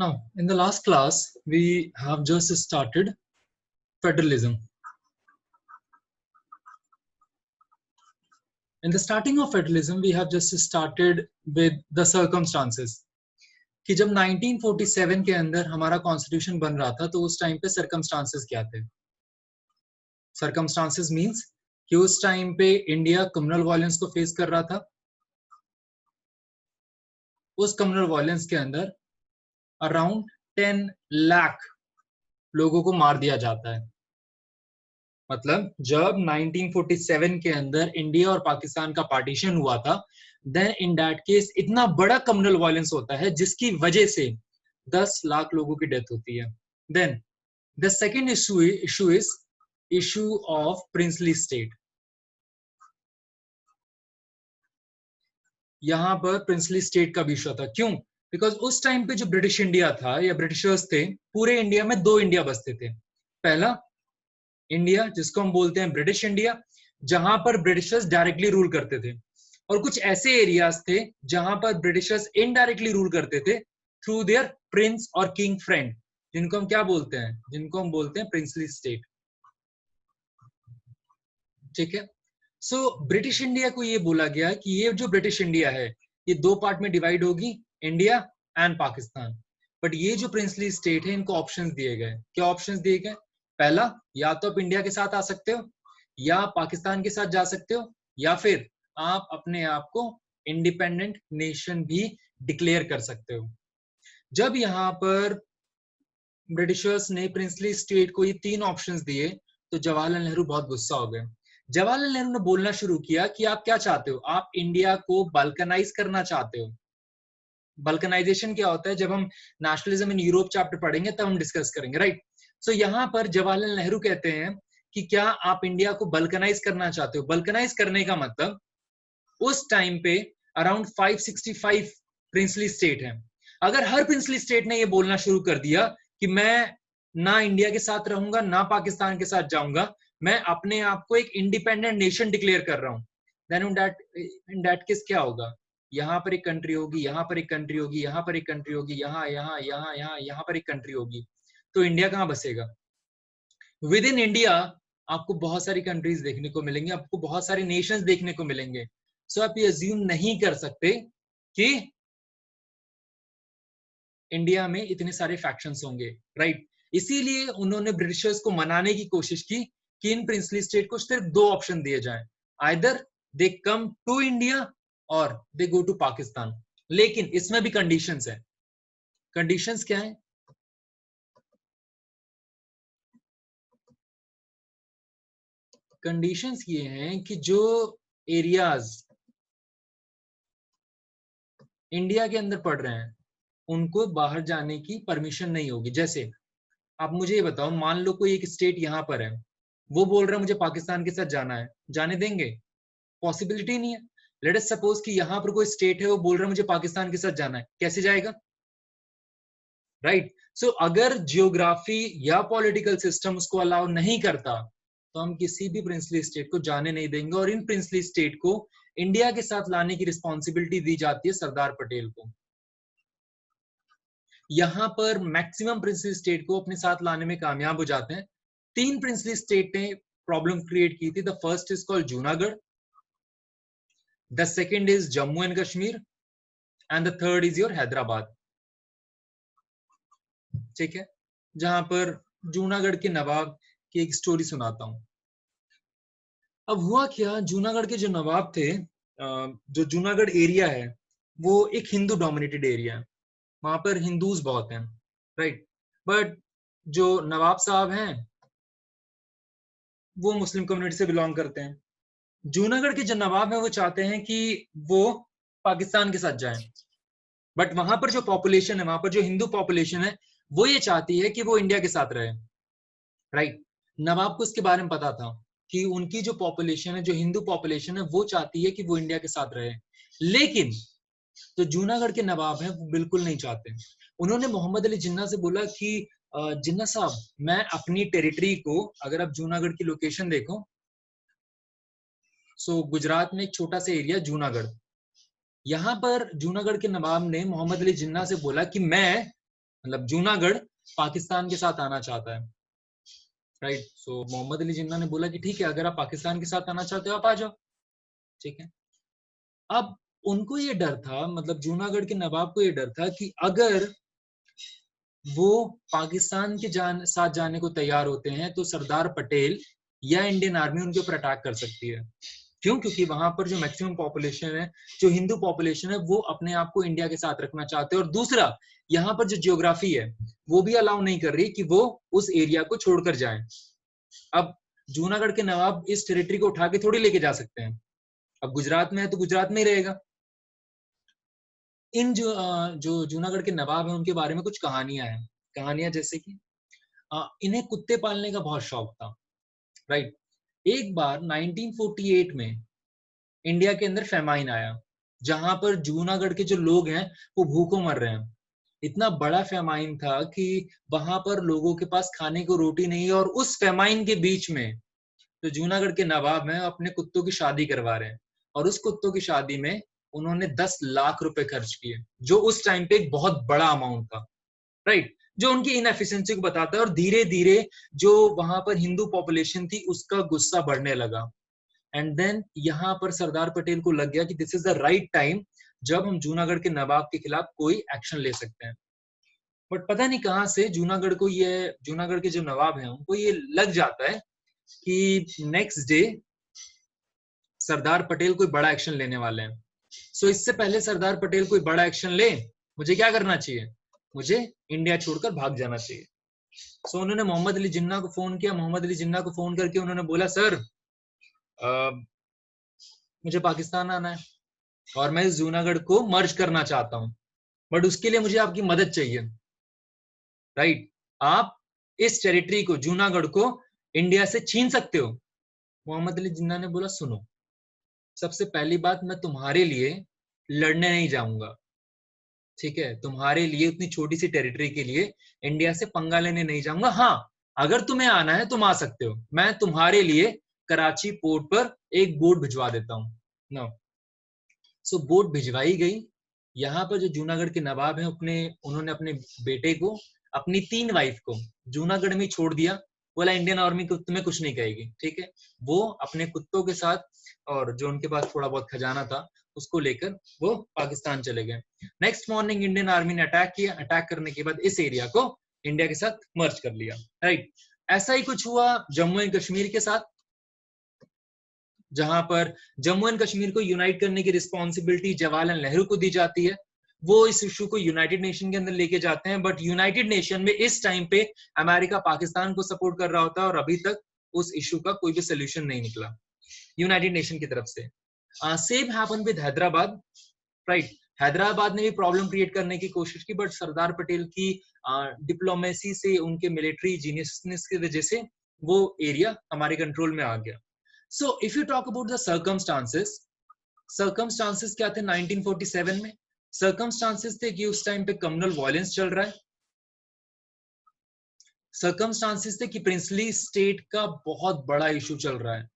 Now, in the last class, we have just started federalism. In the starting of federalism, we have just started with the circumstances. कि जब 1947 के अंदर हमारा constitution बन रहा था तो उस टाइम पे सर्कमस्टांसेस क्या थे. सर्कमस्टांसेस मींस कि उस टाइम पे इंडिया कम्युनल वायलेंस को फेस कर रहा था. उस कम्युनल वायलेंस के अंदर अराउंड 10 लाख लोगों को मार दिया जाता है. मतलब जब 1947 के अंदर इंडिया और पाकिस्तान का पार्टीशन हुआ था, देन इन दैट केस इतना बड़ा कम्युनल वायलेंस होता है जिसकी वजह से 10 लाख लोगों की डेथ होती है. Then the second issue is issue of princely state. यहां पर प्रिंसली स्टेट का भी इशू था. क्यों? बिकॉज उस टाइम पे जो ब्रिटिश इंडिया था या ब्रिटिशर्स थे, पूरे इंडिया में दो इंडिया बसते थे. पहला इंडिया जिसको हम बोलते हैं ब्रिटिश इंडिया, जहां पर ब्रिटिशर्स डायरेक्टली रूल करते थे, और कुछ ऐसे एरियाज थे जहां पर ब्रिटिशर्स इनडायरेक्टली रूल करते थे थ्रू देयर प्रिंस और किंग फ्रेंड, जिनको हम क्या बोलते हैं, जिनको हम बोलते हैं प्रिंसली स्टेट. ठीक है. सो ब्रिटिश इंडिया को ये बोला गया कि ये जो ब्रिटिश इंडिया है ये दो पार्ट में डिवाइड होगी, इंडिया एंड पाकिस्तान. बट ये जो प्रिंसली स्टेट है इनको ऑप्शंस दिए गए. क्या ऑप्शंस दिए गए? पहला, या तो आप इंडिया के साथ आ सकते हो, या पाकिस्तान के साथ जा सकते हो, या फिर आप अपने आप को इंडिपेंडेंट नेशन भी डिक्लेयर कर सकते हो. जब यहाँ पर ब्रिटिशर्स ने प्रिंसली स्टेट को ये तीन ऑप्शंस दिए तो जवाहरलाल नेहरू बहुत गुस्सा हो गए. जवाहरलाल नेहरू ने बोलना शुरू किया कि आप क्या चाहते हो, आप इंडिया को बल्कनाइज करना चाहते हो. बल्कनाइजेशन क्या होता है, जब हम नेशनलिज्म इन यूरोप चैप्टर पढ़ेंगे तब हम डिस्कस करेंगे, राइट. सो यहाँ पर जवाहरलाल नेहरू कहते हैं कि क्या आप इंडिया को बल्कनाइज करना चाहते हो. बल्कनाइज करने का मतलब उस टाइम पे अराउंड 565 प्रिंसली स्टेट है. अगर हर प्रिंसली स्टेट ने ये बोलना शुरू कर दिया कि मैं ना इंडिया के साथ रहूंगा ना पाकिस्तान के साथ जाऊंगा, मैं अपने आप को एक इंडिपेंडेंट नेशन डिक्लेयर कर रहा हूं, देन इन दैट केस क्या होगा, यहाँ पर एक कंट्री होगी, यहाँ पर एक कंट्री होगी, यहाँ पर एक कंट्री होगी, यहाँ यहाँ यहाँ यहाँ यहाँ पर एक कंट्री होगी. तो इंडिया कहाँ बसेगा? विद इन इंडिया आपको बहुत सारी कंट्रीज देखने को मिलेंगे, आपको बहुत सारे नेशंस देखने को मिलेंगे. सो आप ये अज्यूम नहीं कर सकते कि इंडिया में इतने सारे फैक्शंस होंगे, राइट. इसीलिए उन्होंने ब्रिटिशर्स को मनाने की कोशिश की कि इन प्रिंसली स्टेट को सिर्फ दो ऑप्शन दिए जाएं, either they come to India और दे गो टू पाकिस्तान. लेकिन इसमें भी कंडीशंस है. कंडीशंस क्या है? कंडीशंस ये हैं कि जो एरियाज इंडिया के अंदर पड़ रहे हैं उनको बाहर जाने की परमिशन नहीं होगी. जैसे आप मुझे ये बताओ, मान लो कोई एक स्टेट यहाँ पर है, वो बोल रहा है मुझे पाकिस्तान के साथ जाना है, जाने देंगे? पॉसिबिलिटी नहीं है. लेट अस सपोज कि यहाँ पर कोई स्टेट है वो बोल रहा है मुझे पाकिस्तान के साथ जाना है, कैसे जाएगा, राइट. सो अगर जियोग्राफी या पॉलिटिकल सिस्टम उसको अलाउ नहीं करता तो हम किसी भी प्रिंसली स्टेट को जाने नहीं देंगे. और इन प्रिंसली स्टेट को इंडिया के साथ लाने की रिस्पॉन्सिबिलिटी दी जाती है सरदार पटेल को. यहां पर मैक्सिमम प्रिंसली स्टेट को अपने साथ लाने में कामयाब हो जाते हैं. तीन प्रिंसली स्टेट ने प्रॉब्लम क्रिएट की थी. The first is called Junagadh, the second is Jammu and Kashmir, and the third is your Hyderabad. ठीक है. जहां पर जूनागढ़ के नवाब की एक स्टोरी सुनाता हूं. अब हुआ क्या, जूनागढ़ के जो नवाब थे, जो जूनागढ़ एरिया है वो एक हिंदू डोमिनेटेड एरिया है, वहां पर हिंदूज बहुत हैं, राइट. बट जो नवाब साहब हैं वो मुस्लिम कम्युनिटी से बिलोंग करते हैं. जूनागढ़ के जो नवाब हैं वो चाहते हैं कि वो पाकिस्तान के साथ जाएं, बट वहां पर जो पॉपुलेशन है, वहां पर जो हिंदू पॉपुलेशन है वो ये चाहती है कि वो इंडिया के साथ रहे, राइट. नवाब को इसके बारे में पता था कि उनकी जो पॉपुलेशन है, जो हिंदू पॉपुलेशन है, वो चाहती है कि वो इंडिया के साथ रहे. लेकिन जो जूनागढ़ के नवाब हैं वो बिल्कुल नहीं चाहते. उन्होंने मोहम्मद अली जिन्ना से बोला कि जिन्ना साहब, मैं अपनी टेरिटरी को, अगर आप जूनागढ़ की लोकेशन देखो, सो गुजरात में एक छोटा सा एरिया जूनागढ़, यहाँ पर जूनागढ़ के नवाब ने मोहम्मद अली जिन्ना से बोला कि मैं मतलब जूनागढ़ पाकिस्तान के साथ आना चाहता है, राइट। सो मोहम्मद अली जिन्ना ने बोला कि ठीक है, अगर आप पाकिस्तान के साथ आना चाहते हो आप आ जाओ, ठीक है। अब उनको ये डर था, मतलब जूनागढ़ के नवाब को ये डर था कि अगर वो पाकिस्तान के साथ जाने को तैयार होते हैं तो सरदार पटेल या इंडियन आर्मी उनके ऊपर अटैक कर सकती है। क्यों? क्योंकि वहां पर जो मैक्सिमम पॉपुलेशन है, जो हिंदू पॉपुलेशन है, वो अपने आप को इंडिया के साथ रखना चाहते हैं। और दूसरा, यहाँ पर जो जियोग्राफी है वो भी अलाउ नहीं कर रही कि वो उस एरिया को छोड़कर जाएं। अब जूनागढ़ के नवाब इस टेरिटरी को उठा के थोड़ी लेके जा सकते हैं। अब गुजरात में है तो गुजरात में ही रहेगा। इन जो जूनागढ़ के नवाब है उनके बारे में कुछ कहानियां हैं। कहानियां जैसे कि इन्हें कुत्ते पालने का बहुत शौक था, राइट। एक बार 1948 में इंडिया के अंदर फेमाइन आया, जहां पर जूनागढ़ के जो लोग हैं वो भूखों मर रहे हैं। इतना बड़ा फेमाइन था कि वहां पर लोगों के पास खाने को रोटी नहीं है, और उस फेमाइन के बीच में जो जूनागढ़ के नवाब हैं अपने कुत्तों की शादी करवा रहे हैं। और उस कुत्तों की शादी में उन्होंने 10 लाख रुपए खर्च किए, जो उस टाइम पे एक बहुत बड़ा अमाउंट था, राइट। जो उनकी इनएफिशिएंसी को बताता है। और धीरे धीरे जो वहां पर हिंदू पॉपुलेशन थी उसका गुस्सा बढ़ने लगा। एंड देन यहाँ पर सरदार पटेल को लग गया कि this is the right time जब हम जूनागढ़ के नवाब के खिलाफ कोई एक्शन ले सकते हैं। बट पता नहीं कहां से जूनागढ़ के जो नवाब हैं उनको ये लग जाता है कि नेक्स्ट डे सरदार पटेल कोई बड़ा एक्शन लेने वाले हैं। सो इससे पहले सरदार पटेल कोई बड़ा एक्शन ले, मुझे क्या करना चाहिए? मुझे इंडिया छोड़कर भाग जाना चाहिए। सो उन्होंने मोहम्मद अली जिन्ना को फोन किया। मोहम्मद अली जिन्ना को फोन करके उन्होंने बोला, सर मुझे पाकिस्तान आना है और मैं इस जूनागढ़ को मर्ज करना चाहता हूं, बट उसके लिए मुझे आपकी मदद चाहिए, राइट। आप इस टेरिटरी को, जूनागढ़ को इंडिया से छीन सकते हो। मोहम्मद अली जिन्ना ने बोला, सुनो, सबसे पहली बात, मैं तुम्हारे लिए लड़ने नहीं जाऊंगा, ठीक है। तुम्हारे लिए उतनी छोटी सी टेरिटरी के लिए इंडिया से पंगा लेने नहीं जाऊंगा। हाँ, अगर तुम्हें आना है तुम आ सकते हो, मैं तुम्हारे लिए कराची पोर्ट पर एक बोट भिजवा देता हूँ। नो। सो बोट भिजवाई गई। यहाँ पर जो जूनागढ़ के नवाब हैं उन्होंने अपने बेटे को, अपनी 3 वाइफ को जूनागढ़ में छोड़ दिया। बोला इंडियन आर्मी को तुम्हें कुछ नहीं कहेगी, ठीक है। वो अपने कुत्तों के साथ और जो उनके पास थोड़ा बहुत खजाना था उसको लेकर वो पाकिस्तान चले गए। नेक्स्ट मॉर्निंग इंडियन आर्मी ने अटैक किया। अटैक करने के बाद इस एरिया को इंडिया के साथ मर्ज कर लिया, राइट। ऐसा ही कुछ हुआ जम्मू एंड कश्मीर के साथ, जहां पर जम्मू एंड कश्मीर को यूनाइट करने की रिस्पॉन्सिबिलिटी जवाहरलाल नेहरू को दी जाती है। वो इस इशू को यूनाइटेड नेशन के अंदर लेके जाते हैं, बट यूनाइटेड नेशन में इस टाइम पे अमेरिका पाकिस्तान को सपोर्ट कर रहा होता है और अभी तक उस इशू का कोई भी सोल्यूशन नहीं निकला यूनाइटेड नेशन की तरफ से। Same happen with Hyderabad, right. Hyderabad ने भी प्रॉब्लम क्रिएट करने की कोशिश की, बट सरदार पटेल की डिप्लोमेसी से, उनके मिलिट्री जीनियसनेस की वजह से वो एरिया हमारे कंट्रोल में आ गया। So if you talk about the circumstances क्या थे 1947 में? Circumstances थे कि उस टाइम पे कम्युनल वायलेंस चल रहा है। Circumstances थे कि प्रिंसली स्टेट का बहुत बड़ा इशू चल रहा है।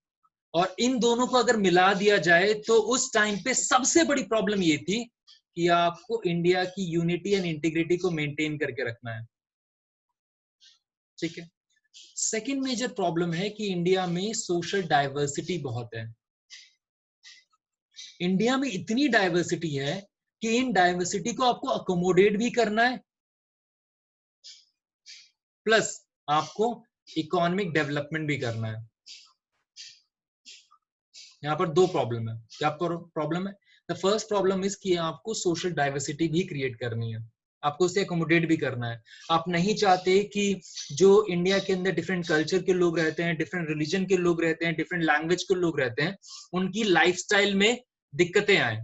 और इन दोनों को अगर मिला दिया जाए तो उस टाइम पे सबसे बड़ी प्रॉब्लम ये थी कि आपको इंडिया की यूनिटी एंड इंटीग्रिटी को मेंटेन करके रखना है, ठीक है। सेकेंड मेजर प्रॉब्लम है कि इंडिया में सोशल डाइवर्सिटी बहुत है। इंडिया में इतनी डाइवर्सिटी है कि इन डाइवर्सिटी को आपको अकोमोडेट भी करना है, प्लस आपको इकोनॉमिक डेवलपमेंट भी करना है। यहाँ पर 2 प्रॉब्लम है। क्या प्रॉब्लम है? द फर्स्ट प्रॉब्लम इज कि आपको सोशल डाइवर्सिटी भी क्रिएट करनी है, आपको उसे अकोमोडेट भी करना है। आप नहीं चाहते कि जो इंडिया के अंदर डिफरेंट कल्चर के लोग रहते हैं, डिफरेंट रिलीजन के लोग रहते हैं, डिफरेंट लैंग्वेज के लोग रहते हैं, उनकी लाइफस्टाइल में दिक्कतें आए,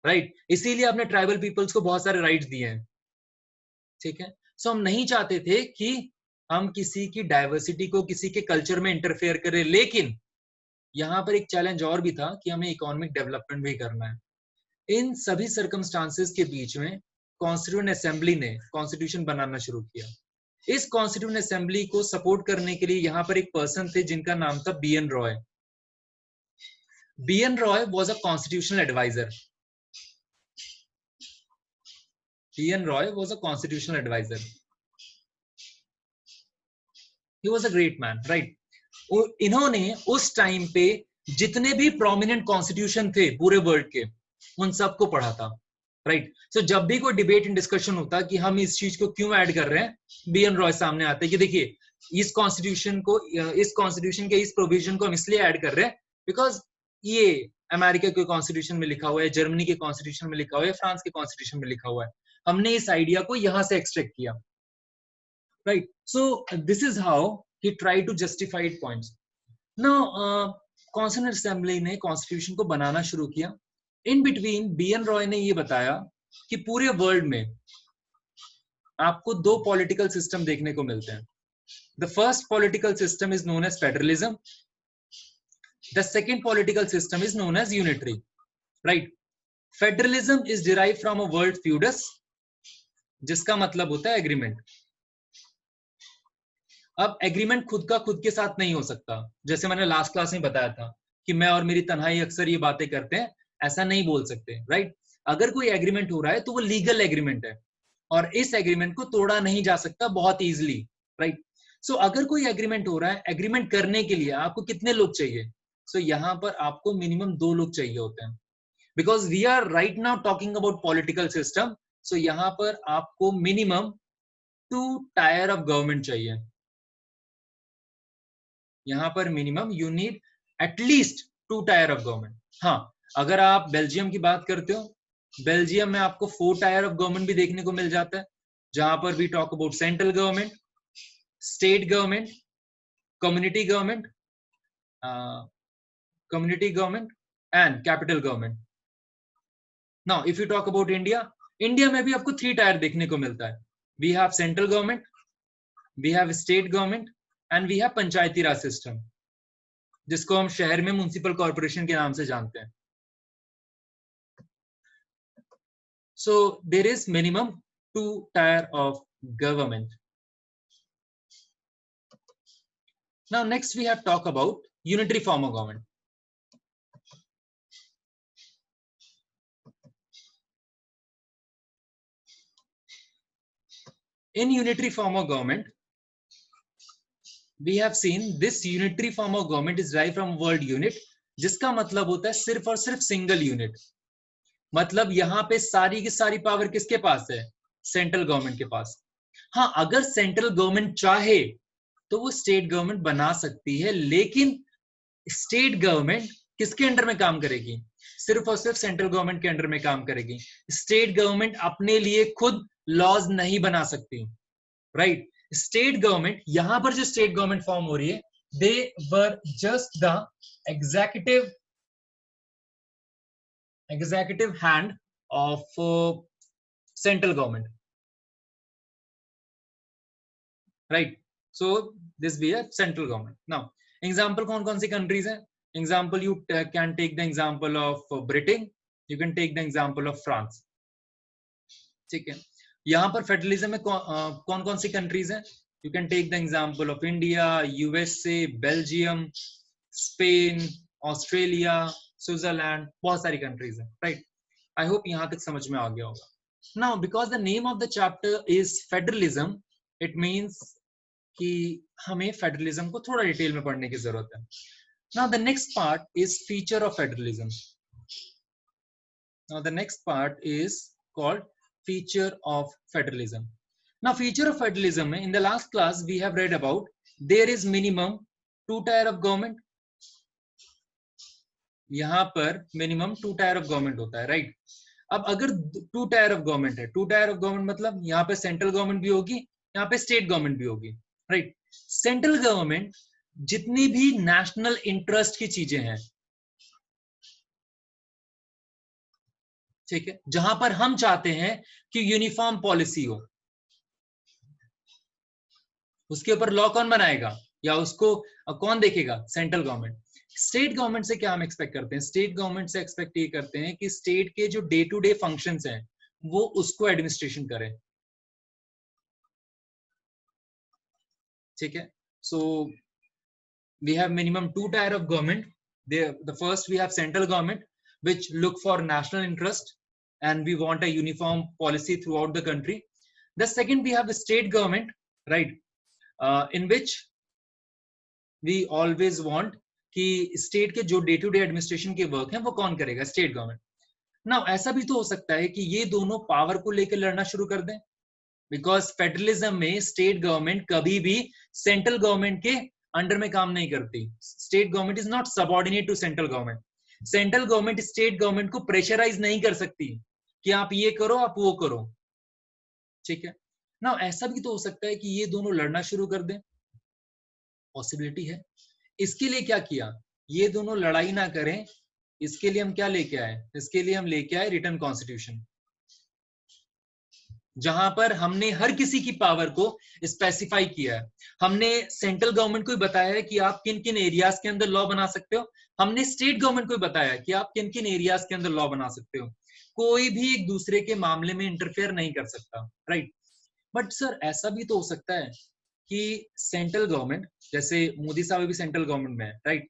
राइट। इसीलिए आपने ट्राइबल पीपल्स को बहुत सारे राइट्स दिए हैं, ठीक है। सो हम नहीं चाहते थे कि हम किसी की डाइवर्सिटी को, किसी के कल्चर में इंटरफेयर करें। लेकिन यहाँ पर एक चैलेंज और भी था कि हमें इकोनॉमिक डेवलपमेंट भी करना है। इन सभी सर्कमस्टांसेस के बीच में कॉन्स्टिट्यूएंट असेंबली ने कॉन्स्टिट्यूशन बनाना शुरू किया। इस कॉन्स्टिट्यूएंट असेंबली को सपोर्ट करने के लिए यहाँ पर एक पर्सन थे जिनका नाम था BN Roy. BN Roy was a constitutional adviser. B.N. Roy was a constitutional advisor. He was a great man, right? इन्होंने उस टाइम पे जितने भी प्रोमिनेंट कॉन्स्टिट्यूशन थे पूरे वर्ल्ड के, उन सबको पढ़ा था, राइट? सो जब भी कोई डिबेट एंड डिस्कशन होता कि हम इस चीज को क्यों ऐड कर रहे हैं, B.N. रॉय सामने आते हैं कि देखिए इस कॉन्स्टिट्यूशन के इस प्रोविजन को हम इसलिए ऐड कर रहे हैं बिकॉज ये अमेरिका के कॉन्स्टिट्यूशन में लिखा हुआ है, जर्मनी के कॉन्स्टिट्यूशन में लिखा हुआ है, फ्रांस के कॉन्स्टिट्यूशन में लिखा हुआ है, हमने इस आइडिया को यहां से एक्सट्रैक्ट किया, right? So this is how he try to justified points. Now constituent assembly ने कॉन्स्टिट्यूशन को बनाना शुरू किया. In between B.N. रॉय ने ये बताया कि पूरे वर्ल्ड में आपको दो पॉलिटिकल सिस्टम देखने को मिलते हैं. The first political system is known as federalism. The second political system is known as unitary, right? Federalism is derive from a word foedus, जिसका मतलब होता है एग्रीमेंट. अब एग्रीमेंट खुद का खुद के साथ नहीं हो सकता, जैसे मैंने लास्ट क्लास में बताया था कि मैं और मेरी तन्हाई अक्सर ये बातें करते हैं, ऐसा नहीं बोल सकते, राइट? अगर कोई एग्रीमेंट हो रहा है तो वो लीगल एग्रीमेंट है और इस एग्रीमेंट को तोड़ा नहीं जा सकता बहुत इजीली, राइट? सो अगर कोई एग्रीमेंट हो रहा है, एग्रीमेंट करने के लिए आपको कितने लोग चाहिए? सो यहाँ पर आपको मिनिमम 2 लोग चाहिए होते हैं, because we are right now talking about political system. So यहाँ पर आपको मिनिमम 2 टायर ऑफ गवर्नमेंट चाहिए. यहाँ पर minimum you need at least 2 tier of government. हाँ, अगर आप बेल्जियम की बात करते हो, बेल्जियम में आपको 4 टायर ऑफ गवर्नमेंट भी देखने को मिल जाता है, जहां पर we talk about central government, state government, community government, and capital government. Now if you talk about India, India में भी आपको 3 टायर देखने को मिलता है. We have central government, we have state government and we have Panchayati Raj system, जिसको हम शहर में म्युनिसिपल कॉर्पोरेशन के नाम से जानते हैं. So there is minimum 2 tier of government. Now next we have talk about unitary form of government. In unitary form of government, we have seen this unitary form of government is derived from word unit, जिसका मतलब होता है सिर्फ और सिर्फ single unit. मतलब यहाँ पे सारी की सारी पावर किसके पास है? सेंट्रल गवर्नमेंट के पास. हाँ, अगर सेंट्रल गवर्नमेंट चाहे तो वो स्टेट गवर्नमेंट बना सकती है, लेकिन स्टेट गवर्नमेंट किसके अंडर में काम करेगी? सिर्फ और सिर्फ सेंट्रल गवर्नमेंट के अंडर में काम करेगी. स्टेट गवर्नमेंट अपने लिए खुद लॉज नहीं बना सकती, राइट? स्टेट गवर्नमेंट, यहां पर जो स्टेट गवर्नमेंट फॉर्म हो रही है, they were just the executive hand of central government, right? So this be a central government. Now example कौन-कौन सी countries हैं? Example you can take the example of Britain, you can take the example of France. ठीक है, यहाँ पर federalism में कौन-कौन सी countries हैं? You can take the example of India, USA, Belgium, Spain, Australia, Switzerland, बहुत सारी कंट्रीज हैं, राइट? आई होप यहां तक समझ में आ गया होगा. Now because the name of the chapter is federalism, it means कि हमें फेडरलिज्म को थोड़ा डिटेल में पढ़ने की जरूरत है. Now the next part is feature of federalism. Now the next part is called feature of federalism. Now feature of federalism में in the last class we have read about there is minimum 2 tier of government. यहाँ पर minimum 2 tier of government होता है, right? अब अगर 2 tier of government है, 2 tier of government मतलब यहाँ पे सेंट्रल गवर्नमेंट भी होगी, यहाँ पे स्टेट गवर्नमेंट भी होगी, राइट? सेंट्रल गवर्नमेंट जितनी भी नेशनल इंटरेस्ट की चीजें हैं, ठीक है, जहां पर हम चाहते हैं कि यूनिफॉर्म पॉलिसी हो, उसके ऊपर लॉ कौन बनाएगा या उसको कौन देखेगा? Central government. स्टेट गवर्नमेंट से क्या हम एक्सपेक्ट करते हैं? स्टेट गवर्नमेंट से एक्सपेक्ट ये करते हैं कि स्टेट के जो डे टू डे फंक्शंस हैं वो उसको एडमिनिस्ट्रेशन करे, ठीक है? So we have minimum 2 tier of government. The first we have central government which look for national interest and we want a uniform policy throughout the country. The second, we have the state government, right, in which we always want कि state के जो day to day administration के work हैं वो कौन करेगा, state government. Now ऐसा भी तो हो सकता है कि ये दोनों पावर को लेकर लड़ना शुरू कर दें, बिकॉज फेडरलिज्म में स्टेट गवर्नमेंट कभी भी सेंट्रल गवर्नमेंट के अंडर में काम नहीं करती. State government is not subordinate to central government. Central government state government को प्रेशराइज नहीं कर सकती कि आप ये करो आप वो करो, ठीक है ना. ऐसा भी तो हो सकता है कि ये दोनों लड़ना शुरू कर दें, पॉसिबिलिटी है. इसके लिए क्या किया, ये दोनों लड़ाई ना करें, इसके लिए हम क्या लेके आए, इसके लिए हम लेके आए रिटन कॉन्स्टिट्यूशन, जहां पर हमने हर किसी की पावर को स्पेसिफाई किया है. हमने सेंट्रल गवर्नमेंट को भी बताया है कि आप किन किन एरियाज के अंदर लॉ बना सकते हो, हमने स्टेट गवर्नमेंट को भी बताया कि आप किन किन एरियाज के अंदर लॉ बना सकते हो. कोई भी एक दूसरे के मामले में इंटरफेयर नहीं कर सकता, राइट. बट सर ऐसा भी तो हो सकता है कि सेंट्रल गवर्नमेंट, जैसे मोदी साहब भी सेंट्रल गवर्नमेंट में है, राइट,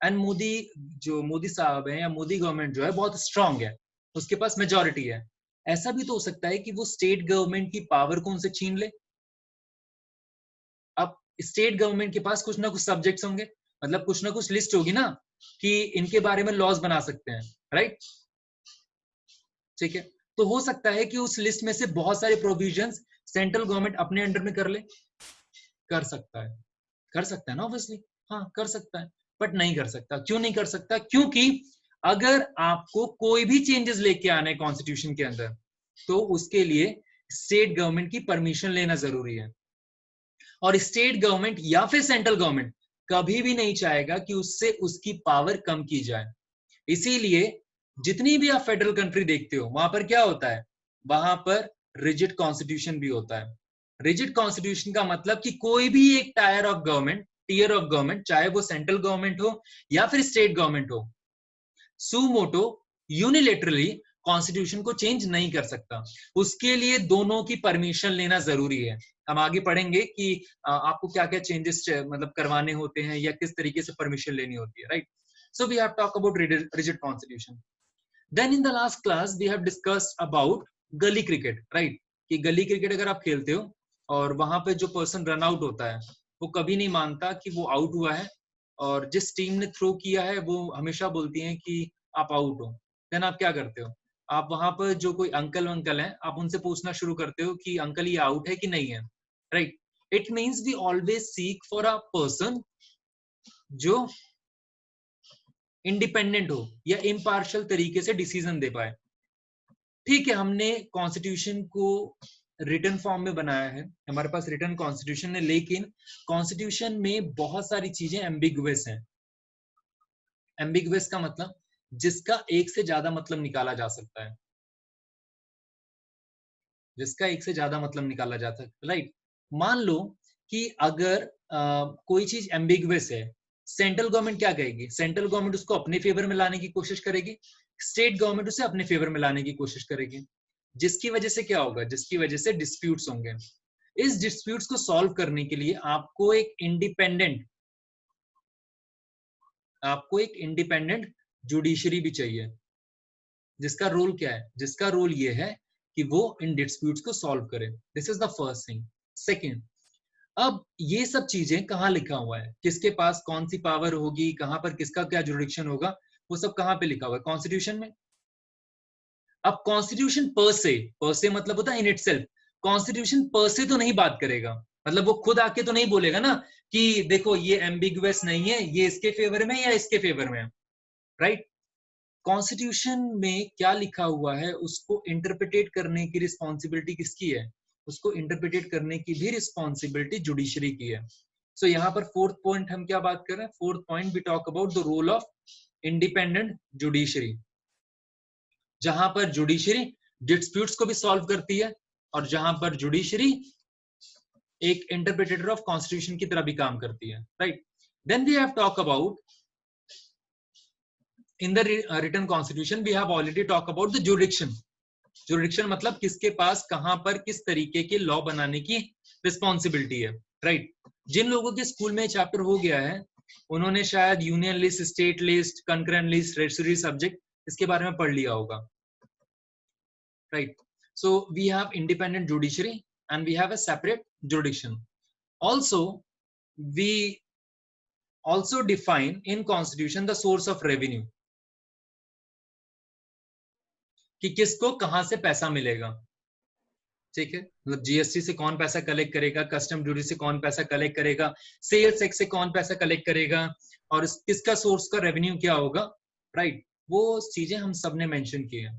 एंड मोदी साहब है या मोदी गवर्नमेंट जो है बहुत स्ट्रांग है, उसके पास मेजॉरिटी है. ऐसा भी तो हो सकता है कि वो स्टेट गवर्नमेंट की पावर को उनसे छीन ले. अब स्टेट गवर्नमेंट के पास कुछ ना कुछ सब्जेक्ट्स होंगे, मतलब कुछ ना कुछ लिस्ट होगी ना कि इनके बारे में लॉज बना सकते हैं, राइट, ठीक है. तो हो सकता है कि उस लिस्ट में से बहुत सारे प्रोविजंस सेंट्रल गवर्नमेंट अपने अंडर में कर ले. कर सकता है ना, ऑब्वियसली, हाँ कर सकता है, बट नहीं कर सकता. क्यों नहीं कर सकता, क्योंकि अगर आपको कोई भी चेंजेस लेके आने कॉन्स्टिट्यूशन के अंदर, तो उसके लिए स्टेट गवर्नमेंट की परमिशन लेना जरूरी है. और स्टेट गवर्नमेंट या फिर सेंट्रल गवर्नमेंट कभी भी नहीं चाहेगा कि उससे उसकी पावर कम की जाए. इसीलिए जितनी भी आप फेडरल कंट्री देखते हो, वहां पर क्या होता है, वहां पर रिजिड कॉन्स्टिट्यूशन भी होता है. रिजिड कॉन्स्टिट्यूशन का मतलब कि कोई भी एक टीयर ऑफ गवर्नमेंट, चाहे वो सेंट्रल गवर्नमेंट हो या फिर स्टेट गवर्नमेंट हो, सुमोटो यूनिलेटरली कॉन्स्टिट्यूशन को चेंज नहीं कर सकता. उसके लिए दोनों की परमिशन लेना जरूरी है. हम आगे पढ़ेंगे कि आपको क्या क्या चेंजेस मतलब करवाने होते हैं या किस तरीके से परमिशन लेनी होती है, right. So we have talk about rigid constitution. Then in the last class we have discussed about gali cricket, right, कि गली क्रिकेट अगर आप खेलते हो और वहां पे जो पर्सन रन आउट होता है वो कभी नहीं मानता कि वो आउट हुआ है, और जिस टीम ने थ्रो किया है वो हमेशा बोलती है कि आप आउट हो. देन आप क्या करते हो, आप वहां पर जो कोई अंकल है आप उनसे पूछना शुरू करते हो कि अंकल ये आउट है कि नहीं है, right. It means we always seek for a person जो इंडिपेंडेंट हो या इम्पार्शियल तरीके से डिसीजन दे पाए. ठीक है, हमने कॉन्स्टिट्यूशन को रिटन फॉर्म में बनाया है, हमारे पास रिटन कॉन्स्टिट्यूशन है, लेकिन कॉन्स्टिट्यूशन में बहुत सारी चीजें एम्बिगुअस हैं. एम्बिगुअस का मतलब जिसका एक से ज्यादा मतलब निकाला जा सकता है, जिसका एक से ज्यादा मतलब निकाला जा सकता है, राइट. मान लो कि अगर कोई चीज एम्बिगुअस है, सेंट्रल गवर्नमेंट क्या कहेगी, सेंट्रल गवर्नमेंट उसको अपने फेवर में लाने की कोशिश करेगी, स्टेट गवर्नमेंट उसे अपने फेवर में लाने की कोशिश करेगी, जिसकी वजह से क्या होगा, जिसकी वजह से डिस्प्यूट्स होंगे. इस डिस्प्यूट्स को सॉल्व करने के लिए आपको एक इंडिपेंडेंट जुडिशरी भी चाहिए, जिसका रोल क्या है, जिसका रोल ये है कि वो इन डिस्प्यूट्स को सॉल्व करे. This is the first thing. Second, अब ये सब चीजें कहाँ लिखा हुआ है, किसके पास कौन सी पावर होगी, कहां पर किसका क्या जुरिडिक्शन होगा, वो सब कहां पे लिखा हुआ है, कॉन्स्टिट्यूशन में. अब कॉन्स्टिट्यूशन पर से मतलब होता है इन इटसेल्फ. कॉन्स्टिट्यूशन पर से तो नहीं बात करेगा, मतलब वो खुद आके तो नहीं बोलेगा ना कि देखो ये एम्बिगुअस नहीं है, ये इसके फेवर में या इसके फेवर में, राइट. कॉन्स्टिट्यूशन में क्या लिखा हुआ है उसको इंटरप्रिटेट करने की रिस्पॉन्सिबिलिटी किसकी है, उसको इंटरप्रिटेट करने की भी रिस्पॉन्सिबिलिटी जुडिशरी की है. सो यहाँ पर फोर्थ पॉइंट हम क्या बात कर रहे हैं, fourth point we talk about the role of independent judiciary, जहां पर जुडिशरी डिस्प्यूट्स को भी सॉल्व करती है और जहां पर जुडिशरी एक इंटरप्रिटेटर ऑफ कॉन्स्टिट्यूशन की तरह भी काम करती है, right. Then we have talk about in the written constitution we have already talked about the jurisdiction मतलब किसके पास कहां पर किस तरीके के लॉ बनाने की रिस्पॉन्सिबिलिटी है, राइट. जिन लोगों के स्कूल में चैप्टर हो गया है उन्होंने शायद union list, state list, concurrent list, residuary subject इसके बारे में पढ़ लिया होगा. right? So we have independent judiciary and we have a separate jurisdiction. Also we also define in constitution the source of revenue, कि किसको कहां से पैसा मिलेगा, ठीक है? मतलब जीएसटी से कौन पैसा कलेक्ट करेगा, कस्टम ड्यूटी से कौन पैसा कलेक्ट करेगा, सेल्स टैक्स से कौन पैसा कलेक्ट करेगा, और किसका सोर्स का रेवेन्यू क्या होगा, राइट? वो चीजें हम सबने मेंशन की है.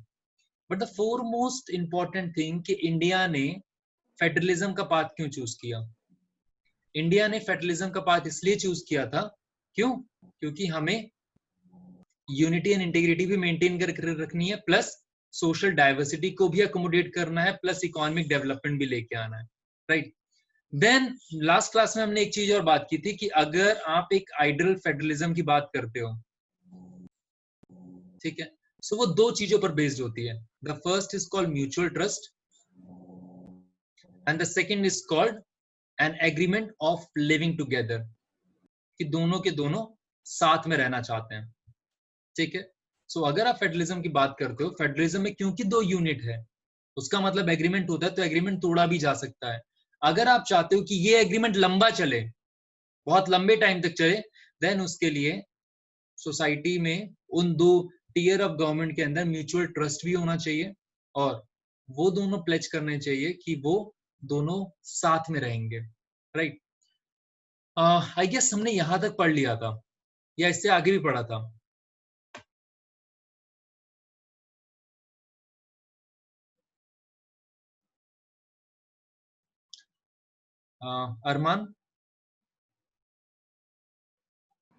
But the foremost important thing कि इंडिया ने फेडरलिज्म का पाथ क्यों चूज किया? इंडिया ने फेडरलिज्म का पाथ इसलिए चूज किया था, क्यों? क्योंकि हमें यूनिटी एंड इंटीग्रिटी भी मेंटेन कर रखनी है, प्लस सोशल डाइवर्सिटी को भी अकोमोडेट करना है, प्लस इकोनॉमिक डेवलपमेंट भी लेके आना है, राइट? देन लास्ट क्लास में हमने एक चीज और बात की थी कि अगर आप एक आइडियल फेडरलिज्म की बात करते हो, ठीक है, सो वो दो चीजों पर बेस्ड होती है. The first is called mutual trust and the second is called an agreement of living together, कि दोनों के दोनों साथ में रहना चाहते हैं, ठीक है? सो अगर आप फेडरलिज्म की बात करते हो, फेडरलिज्म में क्योंकि दो यूनिट है, उसका मतलब एग्रीमेंट होता है, तो एग्रीमेंट तोड़ा भी जा सकता है. अगर आप चाहते हो कि ये एग्रीमेंट लंबा चले, बहुत लंबे टाइम तक चले, देन उसके लिए सोसाइटी में उन दो टीयर ऑफ गवर्नमेंट के अंदर म्यूचुअल ट्रस्ट भी होना चाहिए, और वो दोनों प्लेज करने चाहिए कि वो दोनों साथ में रहेंगे, राइट? आई गेस हमने यहां तक पढ़ लिया था, या इससे आगे भी पढ़ा था? अरमान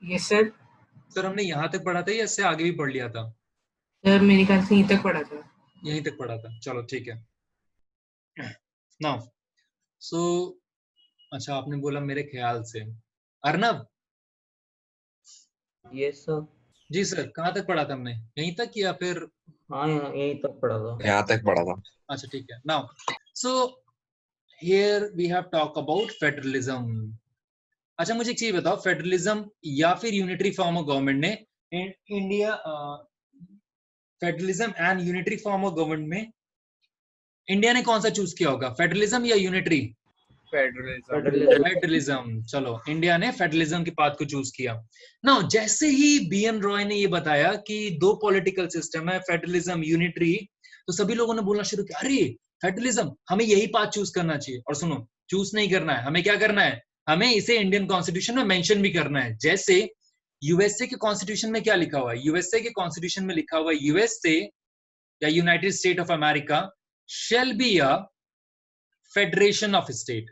यस सर. सर, हमने यहाँ तक पढ़ा था या इससे आगे भी पढ़ लिया था? सर मेरे ख्याल से यहीं तक पढ़ा था. यहीं तक पढ़ा था, चलो ठीक है. नाउ सो अच्छा, आपने बोला मेरे ख्याल से. अर्नब? Yes sir. जी सर, कहाँ तक पढ़ा था हमने? यहीं तक या फिर? हाँ, यहीं तक पढ़ा था. यहाँ तक पढ़ा था. अच्छा ठीक है. Now so here we have talk about federalism. अच्छा मुझे एक चीज बताओ, फेडरलिज्म या फिर यूनिटरी फॉर्म ऑफ गवर्नमेंट ने India, federalism and unitary form of government में इंडिया ने कौन सा चूज किया होगा, फेडरलिज्म या यूनिटरी? फेडरलिज्म. चलो, इंडिया ने फेडरलिज्म के पाथ को चूज किया. नाउ जैसे ही बीएन रॉय ने ये बताया कि दो पॉलिटिकल सिस्टम है, फेडरलिज्म, यूनिटरी, तो सभी लोगों ने बोलना शुरू किया, अरे फेडरलिज्म, हमें यही पाथ चूज करना चाहिए. और सुनो, चूज नहीं करना है, हमें क्या करना है, हमें इसे इंडियन कॉन्स्टिट्यूशन में मेंशन भी करना है. जैसे यूएसए के कॉन्स्टिट्यूशन में क्या लिखा हुआ है? यूएसए के कॉन्स्टिट्यूशन में लिखा हुआ है, यूएसए या United state of America shall be a federation of state.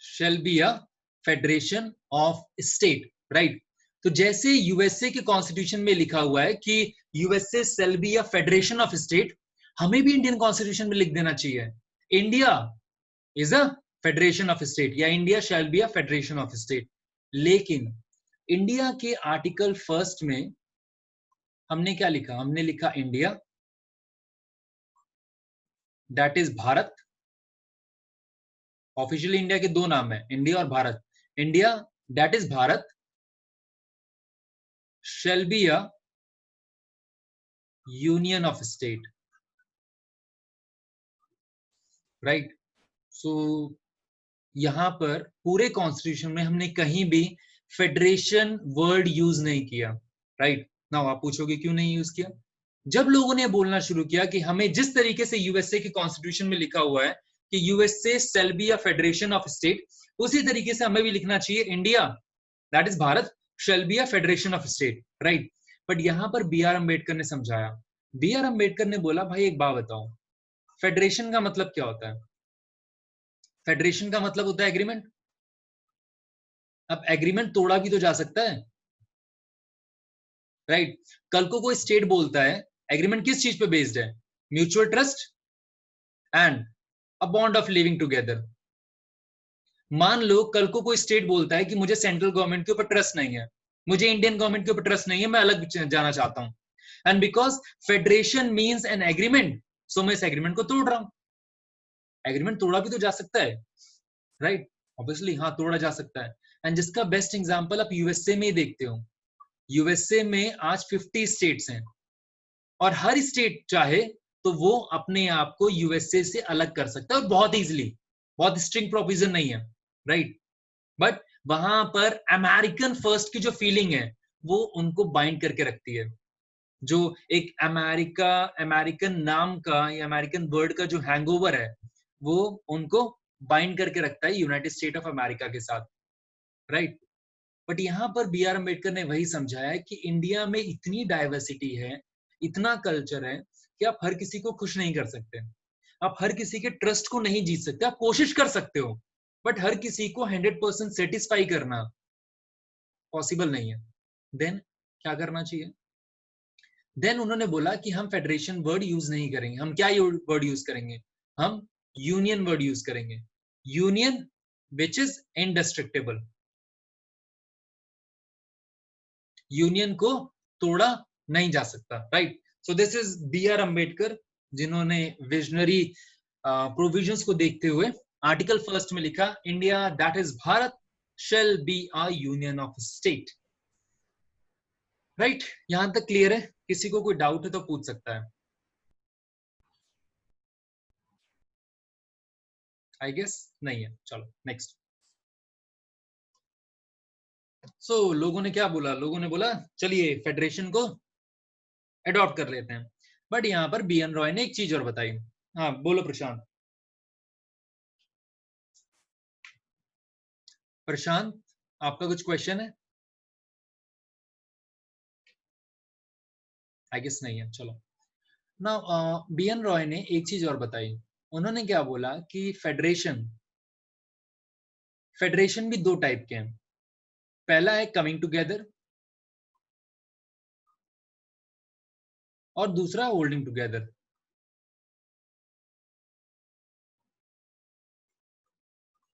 Shall be a federation of state, right? तो जैसे यूएसए के कॉन्स्टिट्यूशन में लिखा हुआ है कि USA shall be a federation of state, हमें भी इंडियन कॉन्स्टिट्यूशन में लिख देना चाहिए, India is a federation of state, या India shall be a federation of state. लेकिन इंडिया के आर्टिकल 1 में हमने क्या लिखा? हमने लिखा India, that is Bharat. Officially India के दो नाम है, इंडिया और Bharat. India that is Bharat shall be a union of state, right? So यहां पर पूरे कॉन्स्टिट्यूशन में हमने कहीं भी फेडरेशन वर्ड यूज नहीं किया, राइट? नाउ आप पूछोगे क्यों नहीं यूज किया? जब लोगों ने बोलना शुरू किया कि हमें जिस तरीके से यूएसए के कॉन्स्टिट्यूशन में लिखा हुआ है कि USA shall be a federation of state, उसी तरीके से हमें भी लिखना चाहिए India that is Bharat shall be a federation of state, right? But यहां पर बी आर अम्बेडकर ने समझाया. बी आर अम्बेडकर ने बोला, भाई एक बात बताओ, फेडरेशन का मतलब क्या होता है? फेडरेशन का मतलब होता है एग्रीमेंट. अब एग्रीमेंट तोड़ा भी तो जा सकता है, राइट? कल को कोई स्टेट बोलता है, एग्रीमेंट किस चीज पे बेस्ड है? Mutual trust and a bond of living together. मान लो कल को कोई स्टेट बोलता है कि मुझे सेंट्रल गवर्नमेंट के ऊपर ट्रस्ट नहीं है, मुझे इंडियन गवर्नमेंट के ऊपर ट्रस्ट नहीं है, मैं अलग जाना चाहता हूं, and because federation means an agreement, so मैं इस एग्रीमेंट को तोड़ रहा हूं. एग्रीमेंट तोड़ा भी तो जा सकता है, राइट? ऑब्वियसली हाँ, तोड़ा जा सकता है. एंड जिसका बेस्ट एग्जांपल आप यूएसए में ही देखते हो. यूएसए में आज 50 स्टेट्स हैं, और हर स्टेट चाहे तो वो अपने आप को यूएसए से अलग कर सकता है, और बहुत इजीली, बहुत स्ट्रिक्ट प्रोविजन नहीं है, राइट। बट वहां पर अमेरिकन फर्स्ट की जो फीलिंग है वो उनको बाइंड करके रखती है। जो एक अमेरिकन नाम का या अमेरिकन वर्ड का जो हैंगओवर है वो उनको बाइंड करके रखता है यूनाइटेड स्टेट ऑफ अमेरिका के साथ, राइट। बट यहाँ पर बी आर अम्बेडकर ने वही समझाया कि इंडिया में इतनी डाइवर्सिटी है, इतना कल्चर है कि आप हर किसी को खुश नहीं कर सकते, आप हर किसी के ट्रस्ट को नहीं जीत सकते। आप कोशिश कर सकते हो बट हर किसी को 100% सेटिस्फाई करना पॉसिबल नहीं है। देन क्या करना चाहिए? देन उन्होंने बोला कि हम फेडरेशन वर्ड यूज नहीं करेंगे, हम क्या वर्ड यूज करेंगे? हम यूनियन वर्ड यूज करेंगे। Union which is indestructible, union को तोड़ा नहीं जा सकता, right. So this is B R Ambedkar, जिन्होंने विजनरी प्रोविजंस को देखते हुए आर्टिकल फर्स्ट में लिखा, India that is Bharat shall be a union of state, right. यहां तक क्लियर है? किसी को कोई डाउट है तो पूछ सकता है। आई गेस नहीं है। चलो नेक्स्ट। सो लोगों ने क्या बोला? लोगों ने बोला चलिए फेडरेशन को अडॉप्ट कर लेते हैं। बट यहाँ पर बी एन रॉय ने एक चीज और बताई। हाँ बोलो प्रशांत। प्रशांत आपका कुछ क्वेश्चन है? आई गेस नहीं है। चलो ना, बी एन रॉय ने एक चीज और बताई। उन्होंने क्या बोला कि फेडरेशन भी दो टाइप के हैं। पहला है कमिंग टुगेदर और दूसरा होल्डिंग टुगेदर।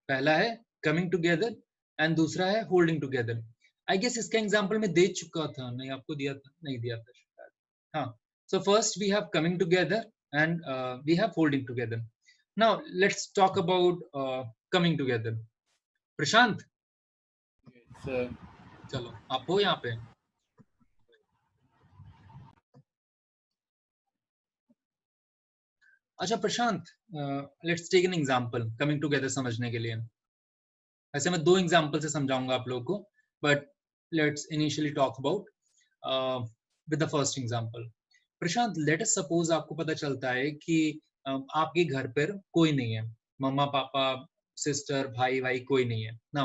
पहला है कमिंग टुगेदर एंड दूसरा है होल्डिंग टुगेदर। आई गेस इसका एग्जांपल मैं दे चुका था, नहीं आपको दिया था? नहीं दिया था शायद। हाँ, so first we have coming together and we have holding together. Now let's talk about coming together. Prashant sir चलो आप हो यहाँ पे। अच्छा Prashant, let's take an example coming together समझने के लिए। ऐसे मैं दो एग्जांपल से समझाऊंगा आप लोगों को, but let's initially talk about with the first example. Prashant, late us suppose आपको पता चलता है कि आपके घर पर कोई नहीं है, मम्मा पापा सिस्टर भाई भाई कोई नहीं है ना।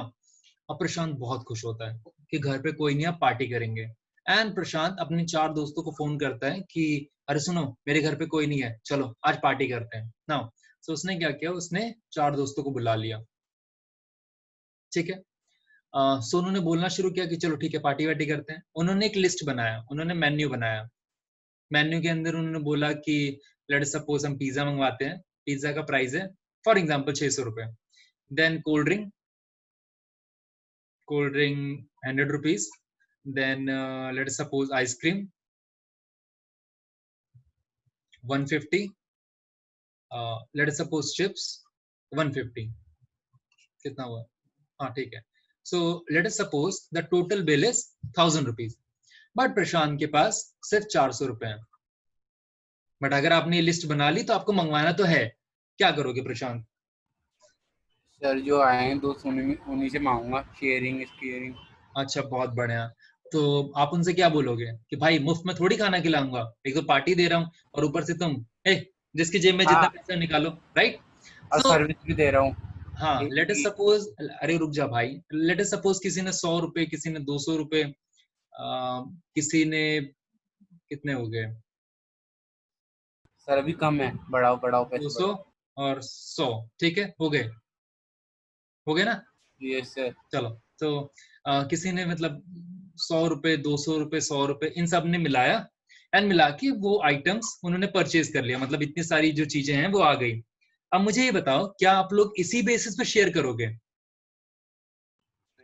अब प्रशांत बहुत खुश होता है कि घर पे कोई नहीं है, पार्टी करेंगे। एंड प्रशांत अपने 4 दोस्तों को फोन करता है कि अरे सुनो मेरे घर पे कोई नहीं है, चलो आज पार्टी करते हैं ना। तो उसने क्या किया, उसने 4 दोस्तों को बुला लिया, ठीक है। सो उन्होंने बोलना शुरू किया कि चलो ठीक है पार्टी वार्टी करते हैं। उन्होंने एक लिस्ट बनाया, उन्होंने मेन्यू बनाया। मेन्यू के अंदर उन्होंने बोला कि लेट सपोज हम पिज्जा मंगवाते हैं, पिज्जा का प्राइस है फॉर एग्जांपल 600 रुपए। Then cold drink 100 rupees. Then let us suppose ice cream 150. Let us suppose chips 150. कितना हुआ? हाँ ठीक है। So let us suppose the total bill is 1000 rupees. But प्रशांत के पास सिर्फ 400 रुपए हैं। बट अगर आपने ये लिस्ट बना ली तो आपको मंगवाना तो है, क्या करोगे प्रशांत? सर जो आए हैं दोस्त उन्हीं से मांगूंगा, शेयरिंग इज केयरिंग। अच्छा बहुत बढ़िया। तो आप उनसे क्या बोलोगे कि भाई मुफ्त में थोड़ी खाना खिलाऊंगा, एक तो पार्टी दे रहा हूँ और ऊपर से तुम जिसकी जेब में जितना पैसा निकालो, राइट। और सर्विस भी दे रहा हूँ। हाँ लेट अस सपोज, अरे रुक जा भाई, लेट अस सपोज किसी ने 100 रुपए, किसी ने 200 रुपए, किसी ने कितने हो गए? सर अभी कम है, बढ़ाओ पैसे 200 और 100, ठीक है हो गए ना? Yes sir. चलो तो किसी ने मतलब 100 रुपए 200 रुपए 100 रुपए इन सब ने मिलाया एंड मिला के वो आइटम्स उन्होंने परचेज कर लिया, मतलब इतनी सारी जो चीजें हैं वो आ गई। अब मुझे ये बताओ क्या आप लोग इसी बेसिस पे शेयर करोगे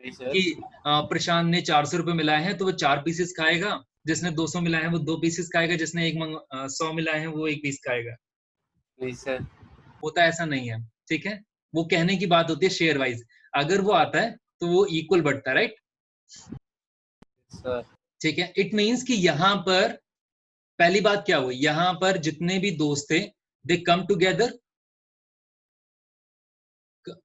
कि प्रशांत ने 400 रुपए मिलाए हैं तो वो 4 पीसेस खाएगा, जिसने 200 मिलाए हैं वो 2 पीसेस खाएगा, जिसने 100 मिलाए हैं वो 1 पीस खाएगा? नहीं सर, होता ऐसा नहीं है, ठीक है। वो कहने की बात होती है शेयर वाइज, अगर वो आता है तो वो इक्वल बढ़ता है, राइट सर। ठीक है। इट मींस कि यहाँ पर पहली बात क्या हुई, यहां पर जितने भी दोस्त थे दे कम टुगेदर।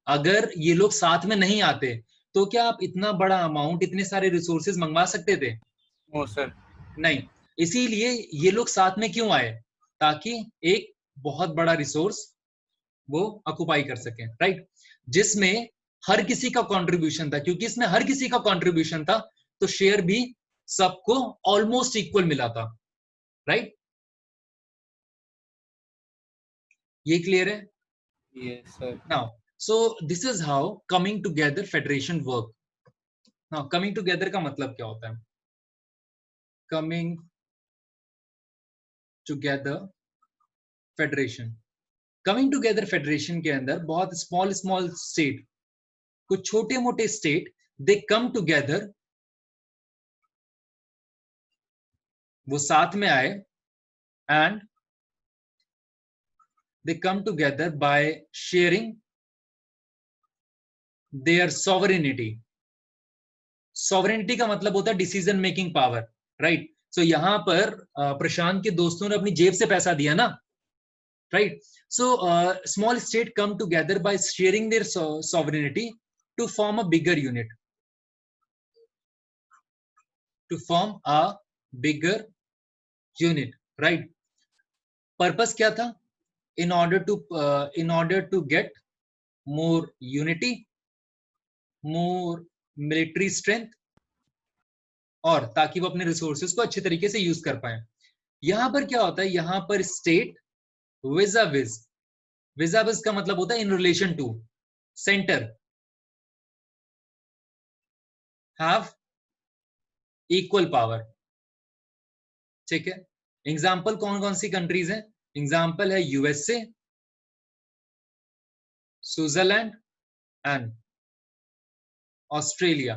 अगर ये लोग साथ में नहीं आते तो क्या आप इतना बड़ा अमाउंट, इतने सारे रिसोर्सेज मंगवा सकते थे? No sir. नहीं। इसीलिए ये लोग साथ में क्यों आए, ताकि एक बहुत बड़ा रिसोर्स वो ऑक्युपाई कर सकें, राइट, जिसमें हर किसी का कंट्रीब्यूशन था। क्योंकि इसमें हर किसी का कंट्रीब्यूशन था तो शेयर भी सबको ऑलमोस्ट इक्वल मिला था, राइट। ये क्लियर है? Yes sir. Now so this is how coming together federation work. Now coming together का मतलब क्या होता है? Coming together federation, coming together federation के अंदर बहुत स्मॉल स्मॉल स्टेट, कुछ छोटे मोटे स्टेट, दे कम टुगेदर, वो साथ में आए, and they come together by sharing their sovereignty. Sovereignty का मतलब होता है decision making power, right. So यहां पर प्रशांत के दोस्तों ने अपनी जेब से पैसा दिया ना, right. So small state come together by sharing their sovereignty to form a bigger unit, to form a bigger unit, right? Purpose क्या था? In order to get more unity, more military strength, और ताकि वो अपने resources को अच्छे तरीके से यूज कर पाए। यहां पर क्या होता है, यहां पर स्टेट विजाविज, विजाविज का मतलब होता है in relation to, centre have equal power, ठीक है। एग्जाम्पल कौन कौन सी कंट्रीज हैं? एग्जाम्पल है USA, Switzerland and Australia,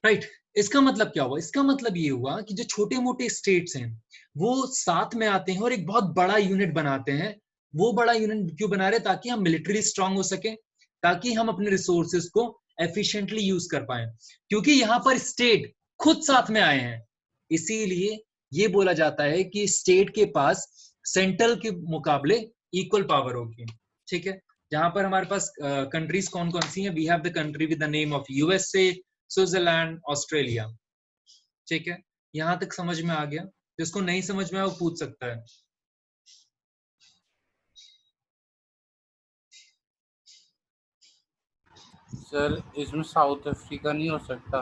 right. इसका मतलब क्या हुआ? इसका मतलब ये हुआ कि जो छोटे मोटे स्टेट्स हैं वो साथ में आते हैं और एक बहुत बड़ा यूनिट बनाते हैं। वो बड़ा यूनिट क्यों बना रहे? ताकि हम मिलिट्री स्ट्रांग हो सके, ताकि हम अपने रिसोर्सेज को एफिशिएंटली यूज कर पाए। क्योंकि यहाँ पर स्टेट खुद साथ में आए हैं, इसीलिए ये बोला जाता है कि स्टेट के पास सेंट्रल के मुकाबले इक्वल पावर होगी, ठीक है। जहां पर हमारे पास कंट्रीज कौन कौन सी हैं? We have the country with the name of USA, Switzerland, Australia, ठीक है। यहां तक समझ में आ गया? जिसको नहीं समझ में आया वो पूछ सकता है। सर इसमें साउथ अफ्रीका नहीं हो सकता?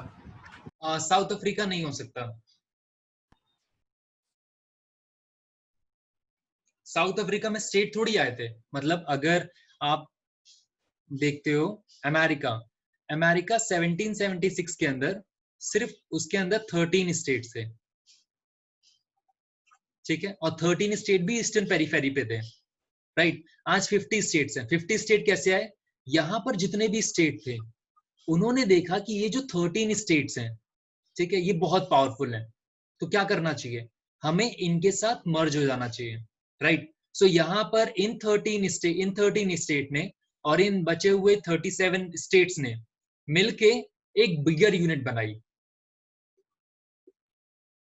साउथ अफ्रीका नहीं हो सकता। साउथ अफ्रीका में स्टेट थोड़ी आए थे। मतलब अगर आप देखते हो अमेरिका, अमेरिका 1776 के अंदर सिर्फ उसके अंदर 13 स्टेट थे, ठीक है, और 13 स्टेट भी ईस्टर्न पेरिफेरी पे थे, राइट। आज 50 स्टेट्स हैं। 50 स्टेट कैसे आए? यहां पर जितने भी स्टेट थे उन्होंने देखा कि ये जो 13 स्टेट्स हैं, ठीक है, ये बहुत पावरफुल हैं, तो क्या करना चाहिए? हमें इनके साथ मर्ज हो जाना चाहिए, राइट। सो यहां पर इन 13 स्टेट ने और इन बचे हुए 37 स्टेट्स ने मिलके एक बिगर यूनिट बनाई,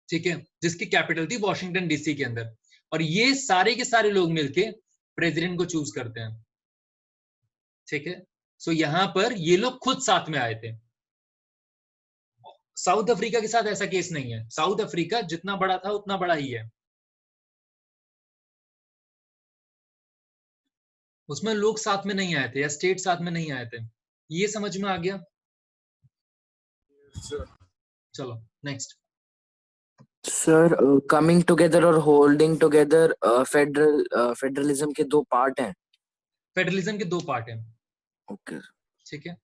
ठीक है, जिसकी कैपिटल थी वॉशिंगटन डीसी के अंदर। और ये सारे के सारे लोग मिलके प्रेसिडेंट को चूज करते हैं, ठीक है। सो यहां पर ये लोग खुद साथ में आए थे। साउथ अफ्रीका के साथ ऐसा केस नहीं है। साउथ अफ्रीका जितना बड़ा था उतना बड़ा ही है, उसमें लोग साथ में नहीं आए थे या स्टेट साथ में नहीं आए थे। ये समझ में आ गया? चलो नेक्स्ट। सर कमिंग टुगेदर और होल्डिंग टुगेदर फेडरलिज्म के दो पार्ट हैं। फेडरलिज्म के दो पार्ट हैं, ओके। ठीक है।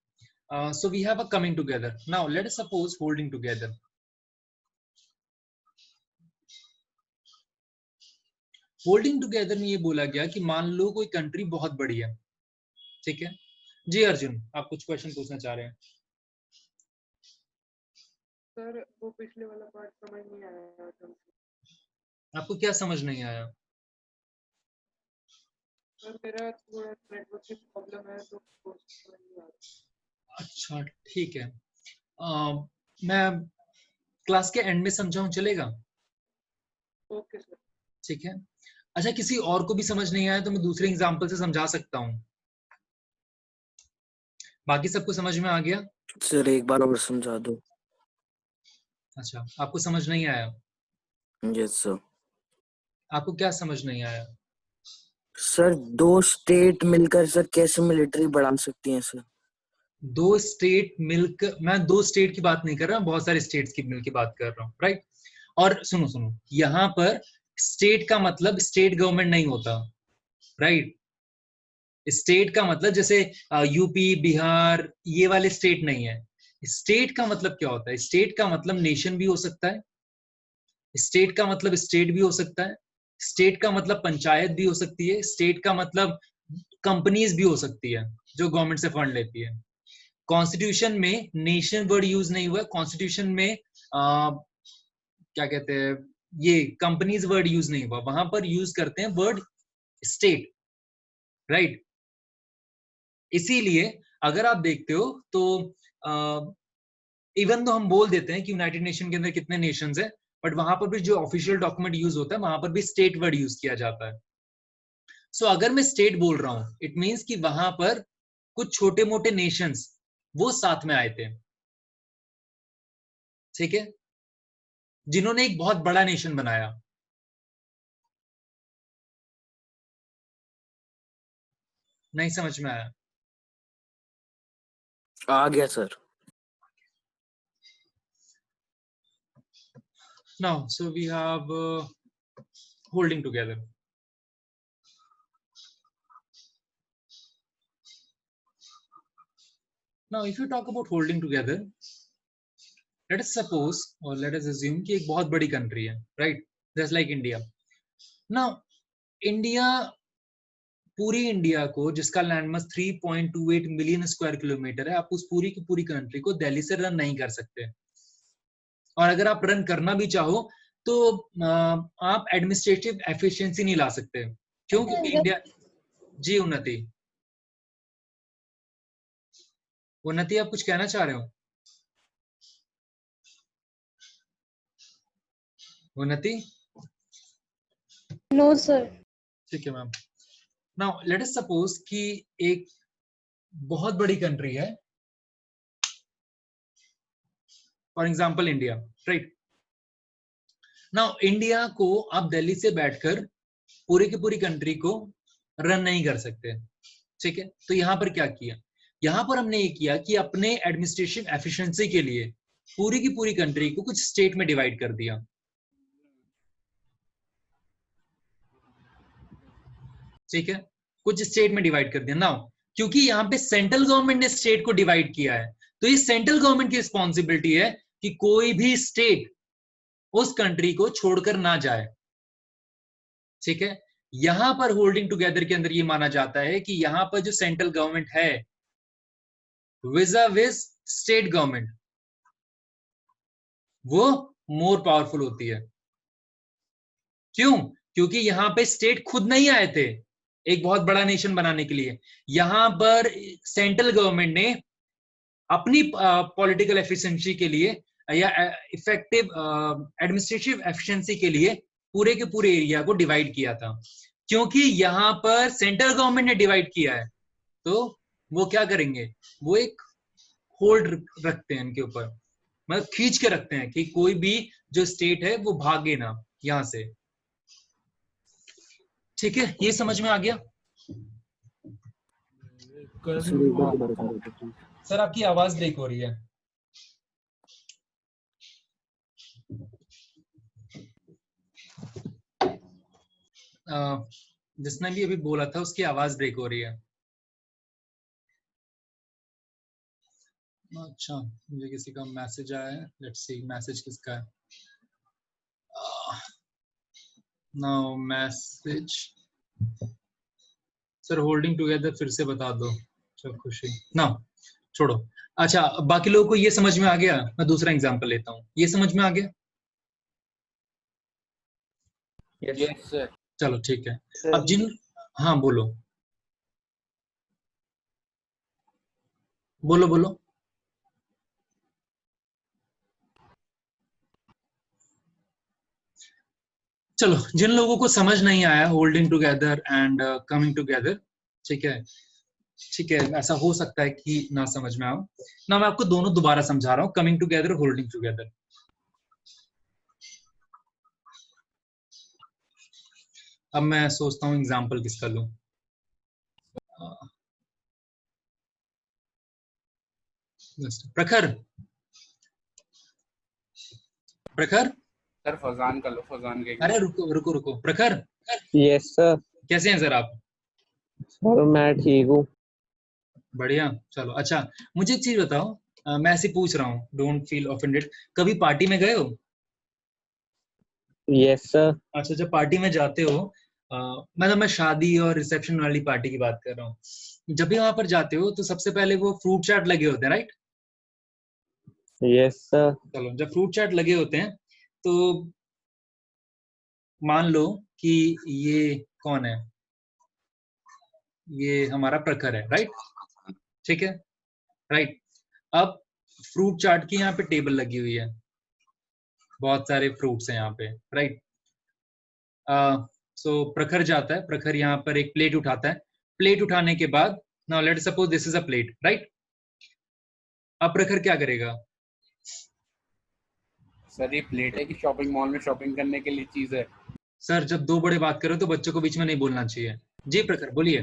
So we have a coming together. Now let us suppose holding together. Holding together में ये बोला गया कि मान लो कोई कंट्री बहुत बड़ी है, ठीक है। जी अर्जुन, आप कुछ क्वेश्चन पूछना चाह रहे हैं? सर वो पिछले वाला पार्ट समझ नहीं आया था। आपको क्या समझ नहीं आया? सर मेरा थोड़ा नेटवर्क की प्रॉब्लम है तो समझ नहीं आ रहा। अच्छा ठीक है, मैं क्लास के एंड में समझाऊं, चलेगा? Okay sir. ठीक है। अच्छा, किसी और को भी समझ नहीं आया तो मैं दूसरे एग्जांपल से समझा सकता हूँ। बाकी सबको समझ में आ गया? सर एक बार और समझा दो। अच्छा, आपको समझ नहीं आया? Yes sir. आपको क्या समझ नहीं आया? सर दो स्टेट मिलकर सर कैसे मिलिट्री बढ़ा सकती हैं सर? दो स्टेट मिलकर, मैं दो स्टेट की बात नहीं कर रहा, बहुत सारे स्टेट्स की मिलकर बात कर रहा हूँ, राइट। और सुनो सुनो, यहाँ पर स्टेट का मतलब स्टेट गवर्नमेंट नहीं होता, राइट। स्टेट का मतलब जैसे यूपी बिहार ये वाले स्टेट नहीं है। स्टेट का मतलब क्या होता है? स्टेट का मतलब नेशन भी हो सकता है, स्टेट का मतलब स्टेट भी हो सकता है, स्टेट का मतलब पंचायत भी हो सकती है, स्टेट का मतलब कंपनीज भी हो सकती है जो गवर्नमेंट से फंड लेती है। कॉन्स्टिट्यूशन में नेशन वर्ड यूज नहीं हुआ, कॉन्स्टिट्यूशन में क्या कहते हैं, ये कंपनीज वर्ड यूज नहीं हुआ, वहां पर यूज करते हैं वर्ड स्टेट, राइट। इसीलिए अगर आप देखते हो तो इवन तो हम बोल देते हैं कि यूनाइटेड नेशन के अंदर कितने नेशंस है, बट वहां पर भी जो ऑफिशियल डॉक्यूमेंट यूज होता है वहां पर भी स्टेट वर्ड यूज किया जाता है। सो अगर मैं स्टेट बोल रहा हूं, इट मींस कि वहां पर कुछ छोटे मोटे नेशंस वो साथ में आए थे, ठीक है, जिन्होंने एक बहुत बड़ा नेशन बनाया। नहीं समझ में आया? आ गया sir. Now, so we have holding together. Now, if you talk about holding together, let us suppose or let us assume कि एक बहुत बड़ी country है, right? Just like India. Now, India, पूरी इंडिया को, जिसका लैंडमास 3.28 मिलियन स्क्वायर किलोमीटर है, आप उस पूरी की पूरी कंट्री को दिल्ली से रन नहीं कर सकते। और अगर आप रन करना भी चाहो तो आप एडमिनिस्ट्रेटिव एफिशिएंसी नहीं ला सकते। क्यों? क्योंकि इंडिया, जी उन्नति, उन्नति आप कुछ कहना चाह रहे हो? उन्नति? No sir. ठीक है ma'am. Now let us suppose कि एक बहुत बड़ी कंट्री है, for example India, right. Now India को आप दिल्ली से बैठकर पूरी की पूरी कंट्री को रन नहीं कर सकते, ठीक है। तो यहां पर क्या किया? यहां पर हमने ये किया कि अपने एडमिनिस्ट्रेशन एफिशिएंसी के लिए पूरी की पूरी कंट्री को कुछ स्टेट में डिवाइड कर दिया, ठीक है, कुछ स्टेट में डिवाइड कर दिया। नाउ क्योंकि यहाँ पे सेंट्रल गवर्नमेंट ने स्टेट को डिवाइड किया है, तो ये सेंट्रल गवर्नमेंट की रिस्पॉन्सिबिलिटी है कि कोई भी स्टेट उस कंट्री को छोड़कर ना जाए, ठीक है। यहां पर होल्डिंग टुगेदर के अंदर ये माना जाता है कि यहां पर जो सेंट्रल गवर्नमेंट है विजा विज स्टेट गवर्नमेंट, वो मोर पावरफुल होती है। क्यों? क्योंकि यहां पे स्टेट खुद नहीं आए थे एक बहुत बड़ा नेशन बनाने के लिए, यहां पर सेंट्रल गवर्नमेंट ने अपनी पॉलिटिकल एफिशिएंसी के लिए या इफेक्टिव एडमिनिस्ट्रेटिव एफिशिएंसी के लिए पूरे के पूरे एरिया को डिवाइड किया था। क्योंकि यहां पर सेंट्रल गवर्नमेंट ने डिवाइड किया है, तो वो क्या करेंगे, वो एक होल्ड रखते हैं इनके ऊपर, मतलब खींच के रखते हैं कि कोई भी जो स्टेट है वो भागे ना यहां से, ठीक है। ये समझ में आ गया? सर एक बार दोबारा समझा दो प्लीज। सर आपकी आवाज ब्रेक हो रही है। जिसने भी अभी बोला था उसकी आवाज ब्रेक हो रही है। अच्छा, मुझे किसी का मैसेज आया है, लेट्स सी मैसेज किसका है। Now message, sir holding together फिर से बता दो, चल खुशी ना, छोड़ो। अच्छा, बाकी लोगों को ये समझ में आ गया? मैं दूसरा एग्जांपल लेता हूँ, ये समझ में आ गया? Yes sir. चलो ठीक है। सर अब जिन, हाँ बोलो बोलो बोलो। चलो, जिन लोगों को समझ नहीं आया holding together and coming together, ठीक है, ठीक है, ऐसा हो सकता है कि ना समझ में आओ ना, मैं आपको दोनों दोबारा समझा रहा हूँ, कमिंग टुगेदर, होल्डिंग टुगेदर। अब मैं सोचता हूँ एग्जाम्पल किसका लूं। प्रखर, प्रखर, सर फजान का लो, फजान के अरे रुको रुको रुको, प्रखर यस सर। कैसे हैं सर आप? सर मैं ठीक हूँ। बढ़िया, चलो अच्छा, मुझे एक चीज बताओ, मैं ऐसे पूछ रहा हूँ, डोंट फील ऑफेंडेड, कभी पार्टी में गए हो? Yes sir. अच्छा, जब पार्टी में जाते हो, मतलब मैं शादी और रिसेप्शन वाली पार्टी की बात कर रहा हूँ, जब भी वहां पर जाते हो तो सबसे पहले वो फ्रूट चाट लगे होते हैं, राइट? Yes sir. चलो, जब फ्रूट चाट लगे होते हैं तो मान लो कि ये कौन है, ये हमारा प्रखर है, राइट? ठीक है, राइट। अब फ्रूट चाट की यहाँ पे टेबल लगी हुई है, बहुत सारे फ्रूट्स हैं यहाँ पे, राइट? सो प्रखर जाता है, प्रखर यहाँ पर एक प्लेट उठाता है, प्लेट उठाने के बाद, now let suppose this is a plate, right? अब प्रखर क्या करेगा? सर ये प्लेट है कि शॉपिंग मॉल में शॉपिंग करने के लिए चीज है? सर, जब दो बड़े बात करो तो बच्चों को बीच में नहीं बोलना चाहिए। जी प्रखर, बोलिए।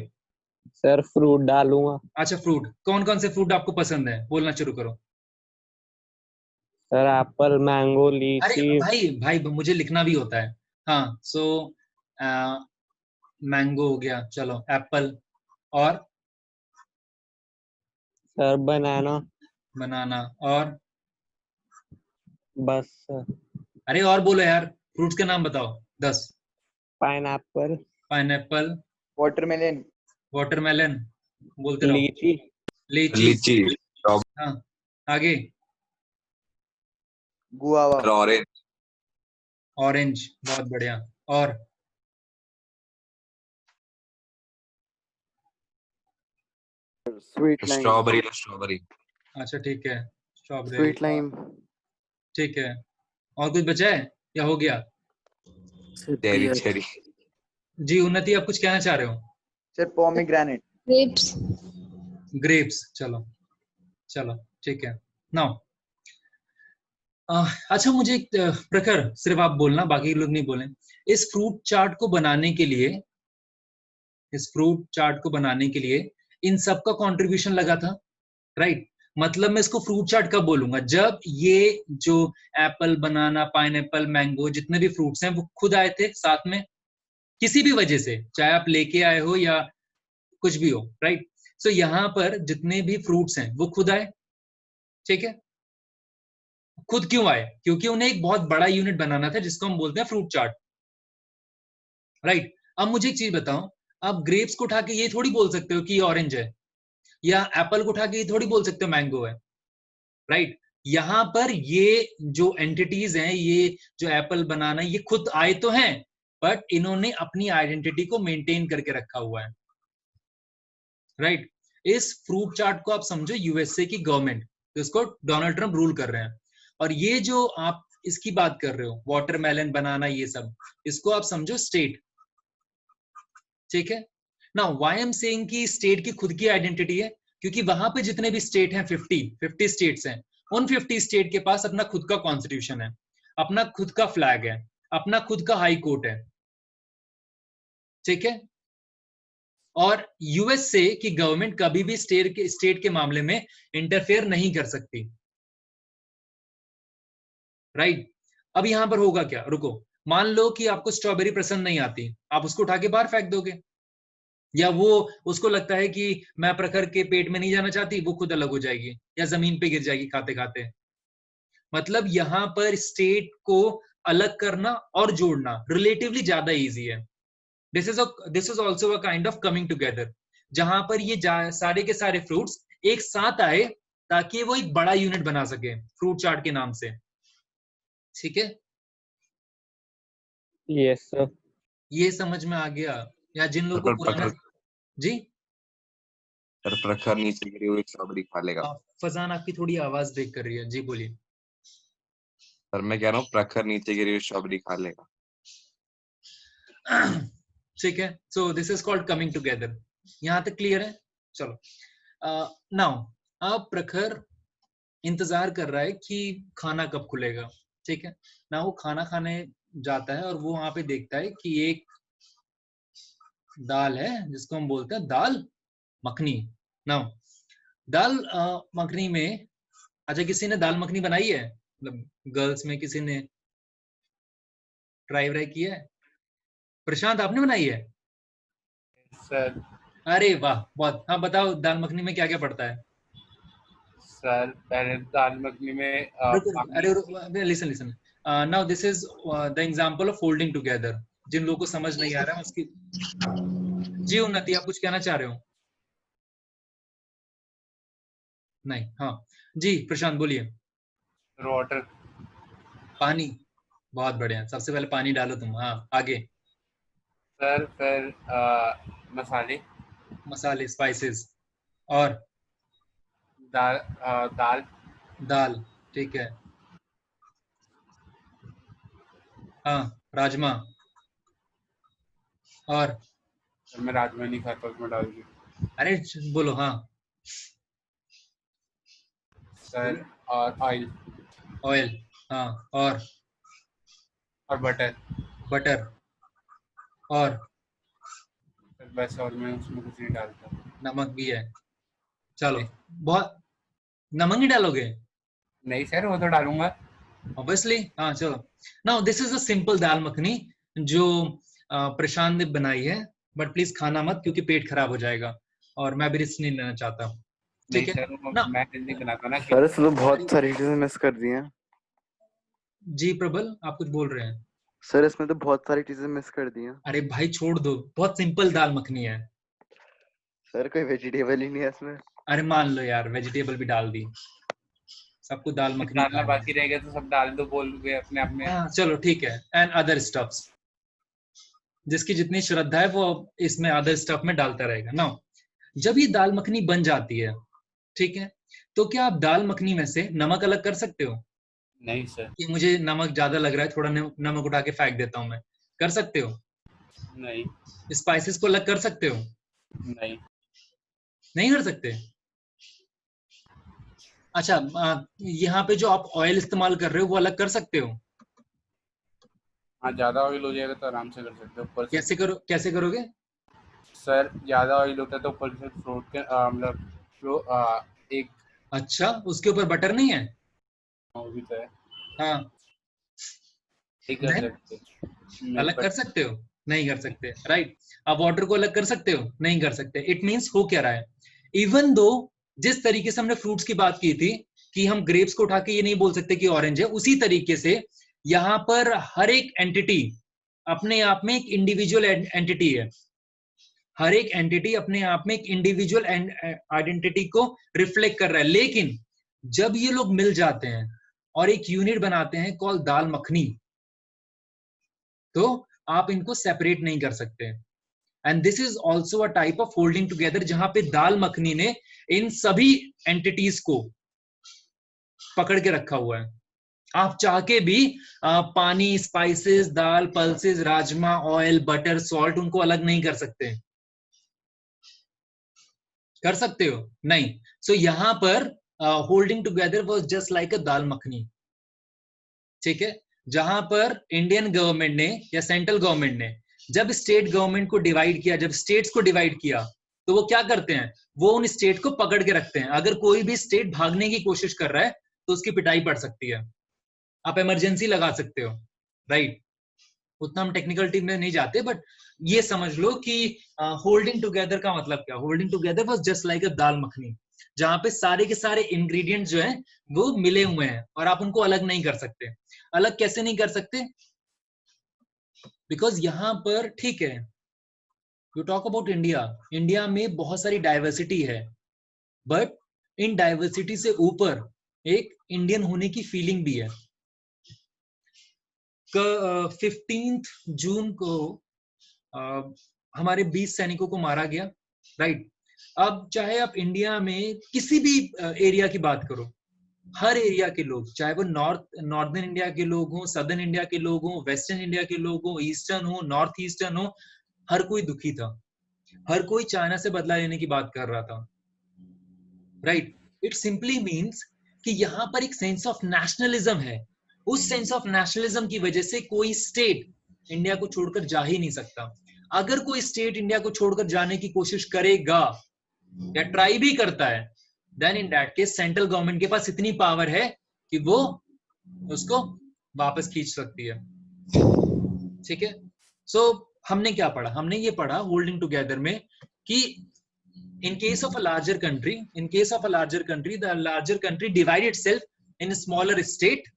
सर फ्रूट डालूंगा। अच्छा, फ्रूट, कौन कौन से फ्रूट आपको पसंद है, बोलना शुरू करो। सर एप्पल, मैंगो, अरे लीची। भाई भाई, मुझे लिखना भी होता है। हाँ, सो मैंगो हो गया, चलो एप्पल, और सर बनाना। बनाना, और बस सर। अरे और बोलो यार, फ्रूट्स के नाम बताओ 10। पाइनएप्पल। पाइनएप्पल, वाटरमेलन, वाटरमेलन, बोलते रहो। लीची। लीची, लीची, हाँ, आगे। गुआवा, ऑरेंज, ऑरेंज, बहुत बढ़िया, और स्वीट लाइम, स्ट्रॉबेरी, स्ट्रॉबेरी, अच्छा ठीक है, स्ट्रॉबेरी, स्वीट लाइम, ठीक है, और कुछ बचा है या हो गया? सर चेरी, pear, चेरी, जी उन्नति, आप कुछ कहना चाह रहे हो? सर पोमीग्रेनेट, grapes, ग्रेप्स, चलो चलो, ठीक है। नाउ अच्छा, मुझे एक प्रखर, सिर्फ आप बोलना, बाकी लोग नहीं बोलें। इस फ्रूट चाट को बनाने के लिए, इस फ्रूट चाट को बनाने के लिए इन सब का कंट्रीब्यूशन लगा था, राइट? मतलब मैं इसको फ्रूट चाट कब बोलूंगा? जब ये जो एप्पल, बनाना, पाइनएप्पल, मैंगो, जितने भी फ्रूट्स हैं वो खुद आए थे साथ में, किसी भी वजह से, चाहे आप लेके आए हो या कुछ भी हो, राइट? सो यहाँ पर जितने भी फ्रूट्स हैं वो खुद आए, ठीक है? खुद क्यों आए? क्योंकि उन्हें एक बहुत बड़ा यूनिट बनाना था जिसको हम बोलते हैं फ्रूट चाट, राइट? अब मुझे एक चीज बताओ, आप ग्रेप्स को उठा के ये थोड़ी बोल सकते हो कि ये ऑरेंज है, या एप्पल को उठा के ये थोड़ी बोल सकते हो मैंगो है, राइट? यहां पर ये जो एंटिटीज हैं, ये जो एप्पल, बनाना, ये खुद आए तो हैं, बट इन्होंने अपनी आइडेंटिटी को मेंटेन करके रखा हुआ है, राइट? इस फ्रूट चार्ट को आप समझो यूएसए की गवर्नमेंट, जिसको डोनाल्ड ट्रंप रूल कर रहे हैं, और ये जो आप इसकी बात कर रहे हो, वाटरमेलन, बनाना, ये सब, इसको आप समझो स्टेट, ठीक है? Now why I am saying कि स्टेट की खुद की आइडेंटिटी है, क्योंकि वहां पे जितने भी स्टेट हैं, 50 स्टेट्स हैं, उन 50 स्टेट के पास अपना खुद का कॉन्स्टिट्यूशन है, अपना खुद का फ्लैग है, अपना खुद का हाई कोर्ट है, ठीक है? और यूएसए की गवर्नमेंट कभी भी स्टेट के मामले में इंटरफेयर नहीं कर सकती, राइट? अब यहां पर होगा क्या, रुको, मान लो कि आपको स्ट्रॉबेरी पसंद नहीं आती, आप उसको उठा के बाहर फेंक दोगे, या वो, उसको लगता है कि मैं प्रखर के पेट में नहीं जाना चाहती, वो खुद अलग हो जाएगी या जमीन पे गिर जाएगी खाते खाते। मतलब यहां पर स्टेट को अलग करना और जोड़ना रिलेटिवली ज्यादा इजी है। This is also a kind of coming together, जहां पर ये सारे के सारे फ्रूट्स एक साथ आए ताकि वो एक बड़ा यूनिट बना सके फ्रूट चाट के नाम से, ठीक है? Yes sir. ये समझ में आ गया? या जिन लोगों को पुराना, जी प्रखर नीचे गिरी हुई स्ट्रॉबेरी खा लेगा। फजान, आपकी थोड़ी आवाज ब्रेक कर रही है, जी बोलिए। सर मैं कह रहा हूँ प्रखर नीचे गिरी हुई स्ट्रॉबेरी खा लेगा। ठीक है, सो this is called coming together. यहाँ तक क्लियर है? चलो नाउ अब प्रखर इंतजार कर रहा है कि खाना कब खुलेगा। ठीक है ना, वो खाना खाने जाता है और वो वहां पे देखता है कि एक दाल है जिसको हम बोलते हैं दाल मखनी। ना दाल मखनी में, अच्छा किसी ने दाल मखनी बनाई है? मतलब गर्ल्स में किसी ने ट्राई व्राई किया है? प्रशांत आपने बनाई है? सर अरे वाह, बहुत। हाँ बताओ, दाल मखनी में क्या क्या पड़ता है? सर पहले दाल मखनी में अरे listen listen, now this is the example of holding together. जिन लोगों को समझ नहीं आ रहा है उसकी। जी उन्नति, आप कुछ कहना चाह रहे हो? नहीं, हाँ जी प्रशांत बोलिए। वाटर। पानी, बहुत बढ़िया, सबसे पहले पानी डालो तुम। हाँ आगे। सर फिर मसाले। मसाले, स्पाइसेस। और दाल दाल। दाल, ठीक है। हाँ, राजमा। और सर मैं राजमा नहीं खाता, उसमें डाल दी। अरे बोलो। हाँ सर और ऑयल ऑयल। हाँ और बटर। बटर। और सर बस, और मैं उसमें कुछ नहीं डालता। नमक भी है। चलो, बहुत। नमक नहीं डालोगे? नहीं सर, वो तो डालूंगा। ऑब्वियसली, हाँ चलो। Now this is a simple dal makhani जो प्रशांत ने बनाई है। बट प्लीज खाना मत, क्योंकि पेट खराब हो जाएगा और मैं भी रिस्क नहीं लेना चाहता। नहीं ठीक है सर, वो ना? मैं नहीं बनाता ना। सर इसमें तो बहुत सारी चीजें मिस कर दी हैं। जी प्रबल, आप कुछ बोल रहे हैं? सर इसमें तो बहुत सारी चीजें मिस कर दी हैं। अरे भाई छोड़ दो, बहुत सिंपल दाल मखनी है। सर कोई वेजिटेबल ही नहीं है इसमें। अरे मान लो यार, वेजिटेबल भी डाल दी, सबको दाल कुछ मखनी डालना खानी बाकी है। रह गया तो सब डाल दो, बोल गए अपने आप में। हाँ चलो ठीक है। एंड अदर स्टफ्स, जिसकी जितनी श्रद्धा है वो इसमें अदर स्टफ में डालता रहेगा ना। जब ये दाल मखनी बन जाती है, ठीक है, तो क्या आप दाल मखनी में से नमक अलग कर सकते हो? नहीं सर। कि मुझे नमक ज्यादा लग रहा है, थोड़ा नमक उठा के फेंक देता हूं मैं, कर सकते हो? नहीं। स्पाइसेस को अलग कर सकते हो? नहीं। नहीं कर सकते? अच्छा, यहाँ पे जो आप ऑयल इस्तेमाल कर रहे हो वो अलग कर सकते हो? हाँ, ज्यादा ऑयल हो जाएगा तो आराम से कर सकते हो ऊपर से। कैसे करोगे? सर ज्यादा ऑयल होता है तो ऊपर से फ्रूट के एक अच्छा, उसके ऊपर बटर नहीं है? वो भी तो है। हाँ, नहीं कर नहीं सकते। नहीं अलग कर पर सकते हो? नहीं कर सकते, राइट। आप वाटर को अलग कर सकते हो? नहीं कर सकते। इट मींस हो क्या रहा है, इवन दो जिस तरीके से हमने फ्रूट्स की बात की थी कि हम ग्रेप्स को उठा के ये नहीं बोल सकते कि ऑरेंज है, उसी तरीके से यहाँ पर हर एक एंटिटी अपने आप में एक इंडिविजुअल एंटिटी है। हर एक एंटिटी अपने आप में एक इंडिविजुअल आइडेंटिटी को रिफ्लेक्ट कर रहा है। लेकिन जब ये लोग मिल जाते हैं और एक यूनिट बनाते हैं कॉल दाल मखनी, तो आप इनको सेपरेट नहीं कर सकते। And this is also a type of holding together, जहां पे दाल मखनी ने इन सभी एंटिटीज को पकड़ के रखा हुआ है। आप चाह के भी पानी, स्पाइसेस, दाल, पल्सेस, राजमा, ऑयल, बटर, सॉल्ट, उनको अलग नहीं कर सकते। कर सकते हो? नहीं। सो यहां पर holding together was just like a dal makhani. ठीक है, जहां पर इंडियन गवर्नमेंट ने या सेंट्रल गवर्नमेंट ने जब स्टेट गवर्नमेंट को डिवाइड किया, जब स्टेट्स को डिवाइड किया, तो वो क्या करते हैं, वो उन स्टेट को पकड़ के रखते हैं। अगर कोई भी स्टेट भागने की कोशिश कर रहा है तो उसकी पिटाई पड़ सकती है, आप इमरजेंसी लगा सकते हो, राइट। उतना हम टेक्निकलिटी में नहीं जाते, बट ये समझ लो कि होल्डिंग टुगेदर का मतलब क्या। Holding together was just like a dal makhani, जहां पे सारे के सारे इंग्रेडिएंट्स जो हैं वो मिले हुए हैं और आप उनको अलग नहीं कर सकते। अलग कैसे नहीं कर सकते? बिकॉज यहां पर, ठीक है, you talk about India, India में बहुत सारी डाइवर्सिटी है, बट इन डाइवर्सिटी से ऊपर एक इंडियन होने की फीलिंग भी है। 15 जून को हमारे 20 सैनिकों को मारा गया, राइट। अब चाहे आप इंडिया में किसी भी एरिया की बात करो, हर एरिया के लोग, चाहे वो नॉर्दर्न इंडिया के लोग हों, सदर्न इंडिया के लोग हों, वेस्टर्न इंडिया के लोग हों, ईस्टर्न हो, नॉर्थ ईस्टर्न हो, हर कोई दुखी था, हर कोई चाइना से बदला लेने की बात कर रहा था, राइट। इट सिंपली मीन्स कि यहाँ पर एक सेंस ऑफ नेशनलिज्म है। उस सेंस ऑफ नेशनलिज्म की वजह से कोई स्टेट इंडिया को छोड़कर जा ही नहीं सकता। अगर कोई स्टेट इंडिया को छोड़कर जाने की कोशिश करेगा या ट्राई भी करता है, then in that case central government के पास इतनी पावर है कि वो उसको वापस खींच सकती है, ठीक है। सो हमने क्या पढ़ा? हमने ये पढ़ा होल्डिंग टुगेदर में कि in case of a larger country, the larger country divide itself in a smaller state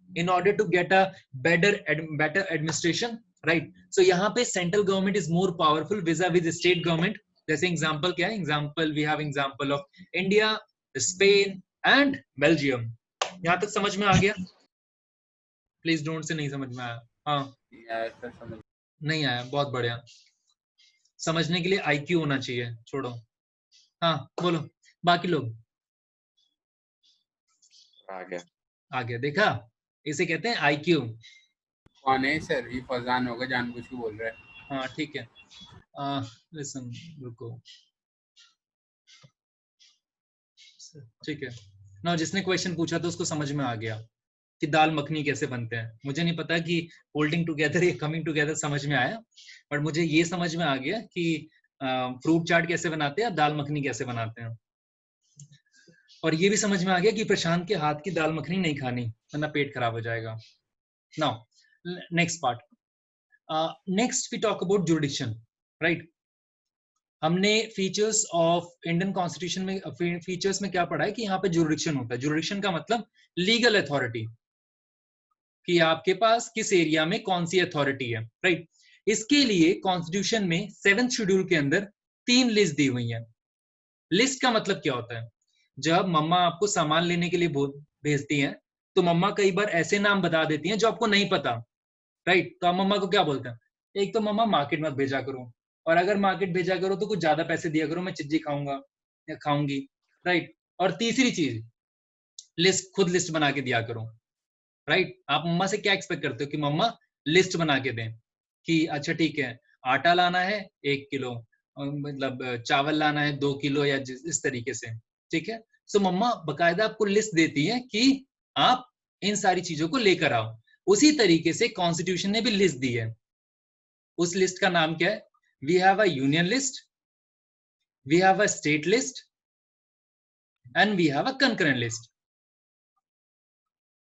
in order to get a better administration, right? So यहाँ पे central government is more powerful vis-a-vis the state government. जैसे example क्या है? Example we have example of India, Spain and Belgium. यहाँ तक समझ में आ गया? Please don't say नहीं समझ में आया। हाँ समझ नहीं आया, बहुत बढ़िया। समझने के लिए IQ होना चाहिए, छोड़ो। हाँ बोलो बाकी लोग। आ गया। देखा, इसे कहते हैं IQ। कौन है सर? ये फरजान होगा, जानबूझ के बोल रहा है। हाँ ठीक है। लिसन, रुको, ठीक है ना। जिसने क्वेश्चन पूछा था उसको समझ में आ गया कि दाल मखनी कैसे बनते हैं। मुझे नहीं पता कि होल्डिंग टुगेदर या कमिंग टुगेदर समझ में आया, बट मुझे ये समझ में आ गया कि फ्रूट चाट कैसे बनाते हैं, दाल मखनी कैसे बनाते हैं। और ये भी समझ में आ गया कि प्रशांत के हाथ की दाल मखनी नहीं खानी, वरना पेट खराब हो जाएगा। Now next part, next we talk about jurisdiction, right. हमने फीचर्स ऑफ इंडियन कॉन्स्टिट्यूशन में फीचर्स में क्या पढ़ा है कि यहाँ पे जुरिडिक्शन होता है। जुरिडिक्शन का मतलब लीगल अथॉरिटी, कि आपके पास किस एरिया में कौन सी अथॉरिटी है, राइट। इसके लिए कॉन्स्टिट्यूशन में 7th शेड्यूल के अंदर 3 लिस्ट दी हुई है। लिस्ट का मतलब क्या होता है? जब मम्मा आपको सामान लेने के लिए भेजती हैं तो मम्मा कई बार ऐसे नाम बता देती हैं जो आपको नहीं पता, राइट। तो आप मम्मा को क्या बोलते हैं? एक तो मम्मा मार्केट मत भेजा करो, और अगर मार्केट भेजा करो तो कुछ ज्यादा पैसे दिया करो, मैं चिज्जी खाऊंगा या खाऊंगी, राइट। और तीसरी चीज, खुद लिस्ट बना के दिया करो, राइट। आप मम्मा से क्या एक्सपेक्ट करते हो कि मम्मा लिस्ट बना के दें कि अच्छा ठीक है आटा लाना है 1 किलो, मतलब चावल लाना है 2 किलो, या इस तरीके से, ठीक है। सो मम्मा बकायदा आपको लिस्ट देती है कि आप इन सारी चीजों को लेकर आओ। उसी तरीके से कॉन्स्टिट्यूशन ने भी लिस्ट दी है। उस लिस्ट का नाम क्या है? We have a union list, we have a state list and we have a concurrent list,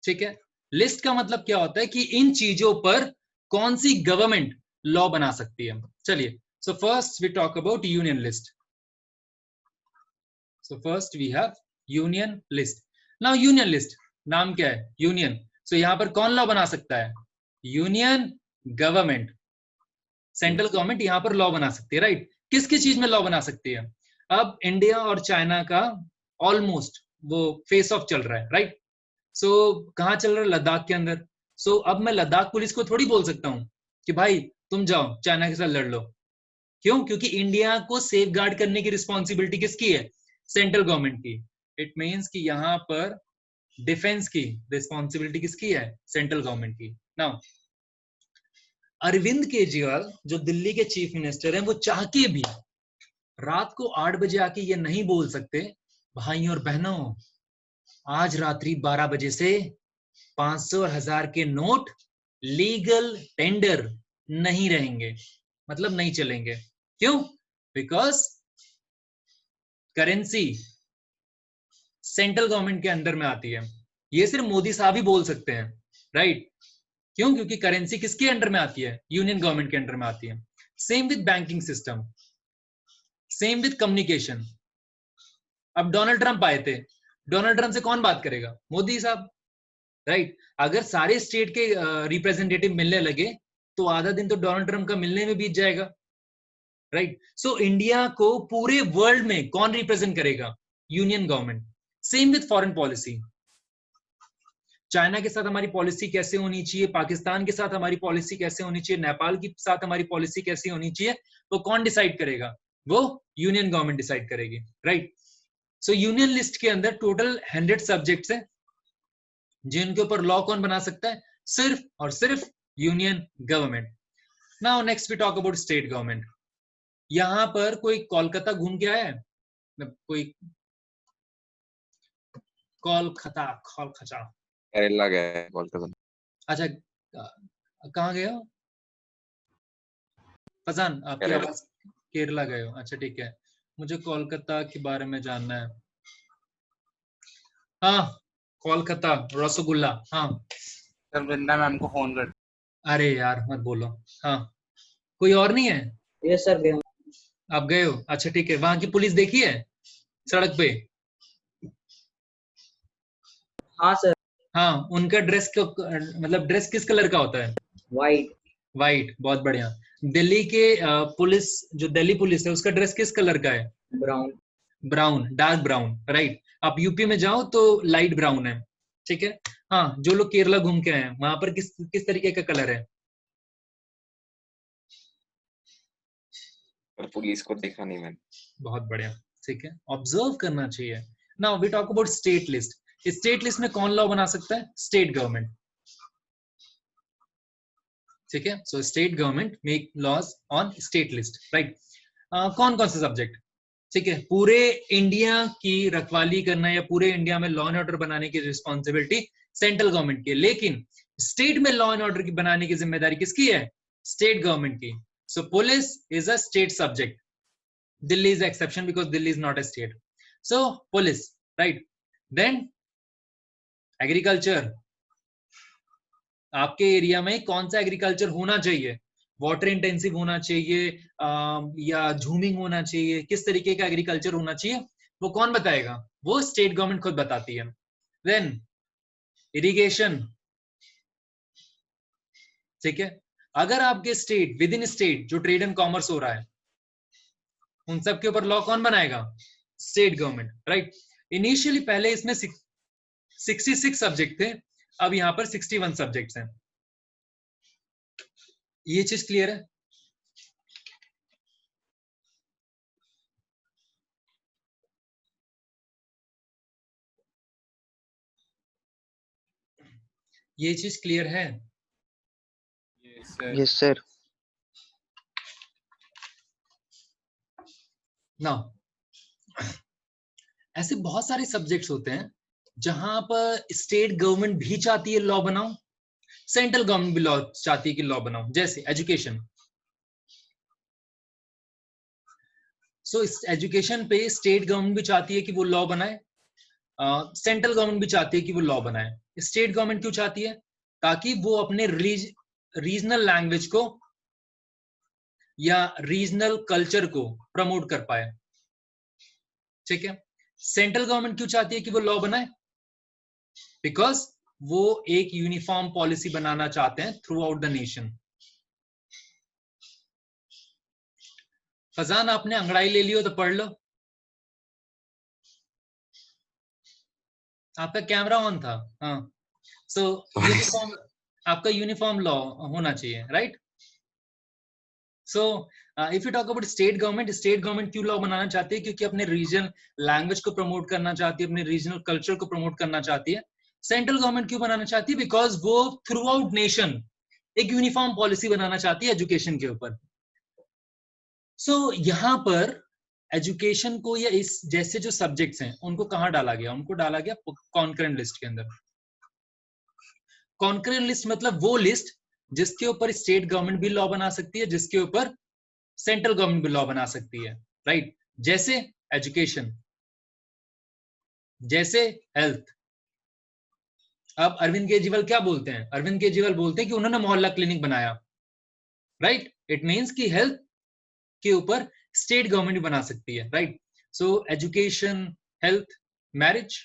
ठीक है। लिस्ट का मतलब क्या होता है कि इन चीजों पर कौन सी गवर्नमेंट लॉ बना सकती है। चलिए, so first we talk about union list. So first we have union list. Now union list, नाम क्या है? यूनियन। सो यहां पर कौन लॉ बना सकता है? यूनियन गवर्नमेंट, सेंट्रल गवर्नमेंट यहां पर लॉ बना सकती है, राइट। किस किस चीज में लॉ बना सकती है? अब इंडिया और चाइना का ऑलमोस्ट वो फेस ऑफ चल रहा है, राइट। सो कहां चल रहा है? लद्दाख के अंदर। सो अब मैं लद्दाख पुलिस को थोड़ी बोल सकता हूं कि भाई तुम जाओ चाइना के साथ लड़ लो। क्यों? क्योंकि इंडिया को सेफ गार्ड करने की रिस्पॉन्सिबिलिटी किसकी है? सेंट्रल गवर्नमेंट की। इट मीन्स कि यहां पर डिफेंस की रिस्पॉन्सिबिलिटी किसकी है? सेंट्रल गवर्नमेंट की। नाउ अरविंद केजरीवाल जो दिल्ली के चीफ मिनिस्टर हैं, वो चाह के भी रात को 8 बजे आके ये नहीं बोल सकते भाई और बहनों आज रात्रि 12 बजे से 500 और 1000 के नोट लीगल टेंडर नहीं रहेंगे, मतलब नहीं चलेंगे। क्यों? बिकॉज करेंसी सेंट्रल गवर्नमेंट के अंडर में आती है। ये सिर्फ मोदी साहब ही बोल सकते हैं, राइट। क्यों? क्योंकि करेंसी किसके अंडर में आती है? यूनियन गवर्नमेंट के अंडर में आती है। Same with banking system, same with communication. अब डोनाल्ड ट्रंप आए थे, डोनाल्ड ट्रंप से कौन बात करेगा? मोदी साहब, राइट। अगर सारे स्टेट के रिप्रेजेंटेटिव मिलने लगे तो आधा दिन तो डोनाल्ड ट्रंप का मिलने में बीत जाएगा, राइट। सो इंडिया को पूरे वर्ल्ड में कौन रिप्रेजेंट करेगा? Union government. Same with foreign policy. China के साथ हमारी पॉलिसी कैसे होनी चाहिए, पाकिस्तान के साथ हमारी पॉलिसी कैसे होनी चाहिए, नेपाल के साथ हमारी पॉलिसी कैसे होनी चाहिए, वो कौन डिसाइड करेगा? वो यूनियन गवर्नमेंट डिसाइड करेगी, राइट। सो यूनियन लिस्ट के अंदर टोटल 100 सब्जेक्ट्स है, जिनके ऊपर लॉ कौन बना सकता है? सिर्फ और सिर्फ union government. Now next we talk about state government. यहां पर कोई कोलकाता घूम के आया है? कोई कोलकाता केरला गया है कोलकाता। अच्छा, कहाँ गए हो फजान? आपकी केरला। आवाज, केरला गए हो? अच्छा ठीक है, मुझे कोलकाता के बारे में जानना है। हाँ, कोलकाता रसगुल्ला। हाँ सर वृंदा मैम को फोन कर। अरे यार मत बोलो। हाँ, कोई और नहीं है? यस सर, गए। आप गए हो? अच्छा ठीक है, वहां की पुलिस देखी है सड़क पे? हाँ सर। हाँ, उनका ड्रेस मतलब ड्रेस किस कलर का होता है? वाइट। वाइट, बहुत बढ़िया। दिल्ली के पुलिस, जो दिल्ली पुलिस है उसका ड्रेस किस कलर का है? Brown. Brown, dark brown, right. आप यूपी में जाओ तो लाइट ब्राउन है, ठीक है। हाँ, जो लोग केरला घूम के आए हैं वहां पर किस तरीके का कलर है? पर पुलिस को देखा नहीं मैंने। बहुत बढ़िया, ठीक है, ऑब्जर्व करना चाहिए। Now we talk about state list. State list में कौन लॉ बना सकता है? स्टेट गवर्नमेंट, ठीक है। So state government make laws on state list, right. कौन कौन से सब्जेक्ट? ठीक है, पूरे इंडिया की रखवाली करना या पूरे इंडिया में लॉ एंड ऑर्डर बनाने की रिस्पॉन्सिबिलिटी सेंट्रल गवर्नमेंट की है, लेकिन स्टेट में लॉ एंड ऑर्डर की बनाने की जिम्मेदारी किसकी है? स्टेट गवर्नमेंट की। So police is a state subject. Delhi is exception because Delhi is not a state. So police, right. Then agriculture, आपके एरिया में कौन सा एग्रीकल्चर होना चाहिए? वाटर इंटेंसिव होना चाहिए या झूमिंग होना चाहिए? किस तरीके का एग्रीकल्चर होना चाहिए वो कौन बताएगा? वो स्टेट गवर्नमेंट खुद बताती है। देन इरिगेशन, ठीक है। अगर आपके स्टेट, विद इन स्टेट जो ट्रेड एंड कॉमर्स हो रहा है उन सब के ऊपर लॉ कौन बनाएगा? State government, right. इनिशियली पहले इसमें 66 सब्जेक्ट थे, अब यहां पर 61 सब्जेक्ट्स हैं। ये चीज क्लियर है? ये चीज क्लियर है? Yes sir. नाउ ऐसे बहुत सारे सब्जेक्ट्स होते हैं जहां पर स्टेट गवर्नमेंट भी चाहती है लॉ बनाओ, सेंट्रल गवर्नमेंट भी लॉ चाहती है कि लॉ बनाओ। जैसे एजुकेशन। सो एजुकेशन पे स्टेट गवर्नमेंट भी चाहती है कि वो लॉ बनाए, सेंट्रल गवर्नमेंट भी चाहती है कि वो लॉ बनाए। स्टेट गवर्नमेंट क्यों चाहती है? ताकि वो अपने रीजनल लैंग्वेज को या रीजनल कल्चर को प्रमोट कर पाए, ठीक है। सेंट्रल गवर्नमेंट क्यों चाहती है कि वो लॉ बनाए? बिकॉज वो एक यूनिफॉर्म पॉलिसी बनाना चाहते हैं through out the nation. Fazan, आपने अंगड़ाई ले लियो तो पढ़ लो। आपका कैमरा ऑन था। हाँ, सो यूनिफॉर्म, आपका यूनिफॉर्म लॉ होना चाहिए, right. So if you talk about state government क्यों लॉ बनाना चाहती है? क्योंकि अपने रीजन लैंग्वेज को प्रमोट करना चाहती है, अपने रीजनल कल्चर को प्रमोट करना चाहती है। सेंट्रल गवर्नमेंट क्यों बनाना चाहती है? बिकॉज वो थ्रू आउट नेशन एक यूनिफॉर्म पॉलिसी बनाना चाहती है एजुकेशन के ऊपर। सो यहाँ पर एजुकेशन को या इस जैसे जो सब्जेक्ट्स हैं उनको कहाँ डाला गया? उनको डाला गया कॉन्करेंट लिस्ट के अंदर। कॉन्करेंट लिस्ट मतलब वो लिस्ट जिसके ऊपर स्टेट गवर्नमेंट भी लॉ बना सकती है, जिसके ऊपर सेंट्रल गवर्नमेंट भी लॉ बना सकती है, राइट। जैसे एजुकेशन, जैसे हेल्थ। अब अरविंद केजरीवाल क्या बोलते हैं? अरविंद केजरीवाल बोलते हैं कि उन्होंने मोहल्ला क्लिनिक बनाया, राइट। इट मींस कि हेल्थ के ऊपर स्टेट गवर्नमेंट भी बना सकती है, right. So education, health, marriage,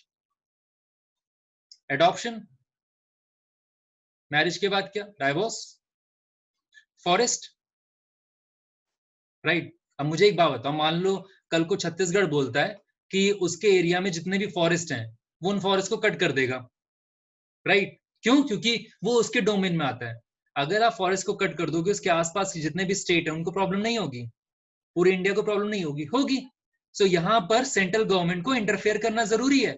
adoption, marriage के बाद क्या? Divorce, forest, right. अब मुझे एक बात बताओ, मान लो कल को छत्तीसगढ़ बोलता है कि उसके एरिया में जितने भी फॉरेस्ट हैं वो उन फॉरेस्ट को कट कर देगा, राइट। क्यों? क्योंकि वो उसके डोमेन में आता है। अगर आप फॉरेस्ट को कट कर दोगे, उसके आसपास जितने भी स्टेट है उनको प्रॉब्लम नहीं होगी? पूरे इंडिया को प्रॉब्लम नहीं होगी? होगी। सो यहाँ पर सेंट्रल गवर्नमेंट को इंटरफेयर करना जरूरी है।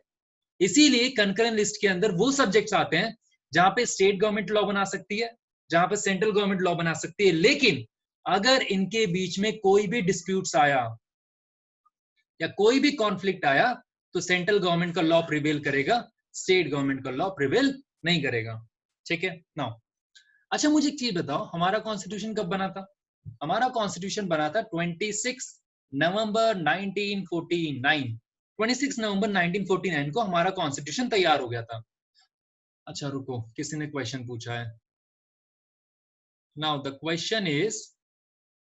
इसीलिए कंकरेंट लिस्ट के अंदर वो सब्जेक्ट्स आते हैं जहां पे स्टेट गवर्नमेंट लॉ बना सकती है, जहां पे सेंट्रल गवर्नमेंट लॉ बना सकती है, लेकिन अगर इनके बीच में कोई भी डिस्प्यूट्स आया या कोई भी कॉन्फ्लिक्ट आया तो सेंट्रल गवर्नमेंट का लॉ प्रिवेल करेगा, स्टेट गवर्नमेंट का लॉ प्रिवेल नहीं करेगा। ठीक है नाउ, अच्छा मुझे एक चीज बताओ, हमारा कॉन्स्टिट्यूशन कब बना था? हमारा कॉन्स्टिट्यूशन बना था 26 नवंबर 1949। 26 नवंबर 1949 को हमारा कॉन्स्टिट्यूशन तैयार हो गया था। अच्छा रुको, किसी ने क्वेश्चन पूछा है। Now the question is,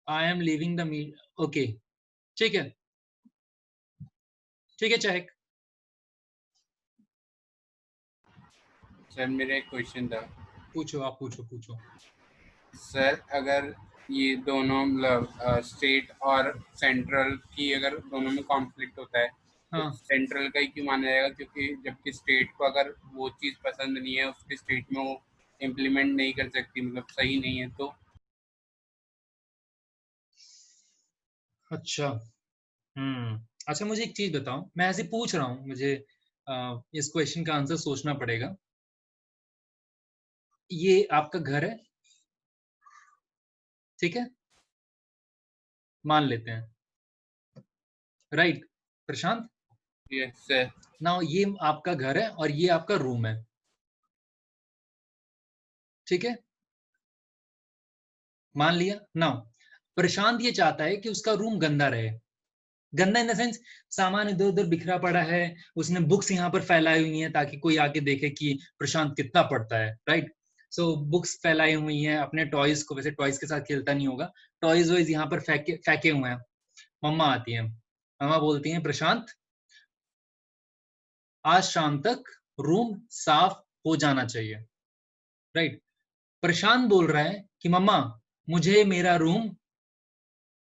I am leaving the okay, ठीक है ठीक है चेक। सर मेरा एक क्वेश्चन था। पूछो, आप पूछो। सर अगर ये दोनों मतलब स्टेट और सेंट्रल की अगर दोनों में कॉन्फ्लिक्ट होता है हाँ, तो सेंट्रल का ही क्यों माना जाएगा? क्योंकि जबकि स्टेट को अगर वो चीज़ पसंद नहीं है, उसके स्टेट में वो इम्प्लीमेंट नहीं कर सकती, मतलब सही नहीं है तो। अच्छा अच्छा मुझे एक चीज बताओ, मैं ऐसे पूछ रहा हूँ, मुझे इस क्वेश्चन का आंसर सोचना पड़ेगा। ये आपका घर है, ठीक है, मान लेते हैं, right Prashant? Yes sir. Now ये आपका घर है और ये आपका रूम है, ठीक है, मान लिया। नाउ प्रशांत ये चाहता है कि उसका रूम गंदा रहे। गंदा इन द सेंस सामान इधर उधर बिखरा पड़ा है, उसने बुक्स यहाँ पर फैलाई हुई हैं ताकि कोई आके देखे कि प्रशांत कितना पढ़ता है, राइट? सो बुक्स फैलाई हुई हैं, अपने टॉयज को, वैसे टॉयज के साथ खेलता नहीं होगा, टॉयज वॉयज यहाँ पर फेंके हुए हैं। मम्मा आती हैं, मम्मा बोलती हैं प्रशांत आज शाम तक रूम साफ हो जाना चाहिए, राइट? प्रशांत बोल रहा है कि मम्मा मुझे मेरा रूम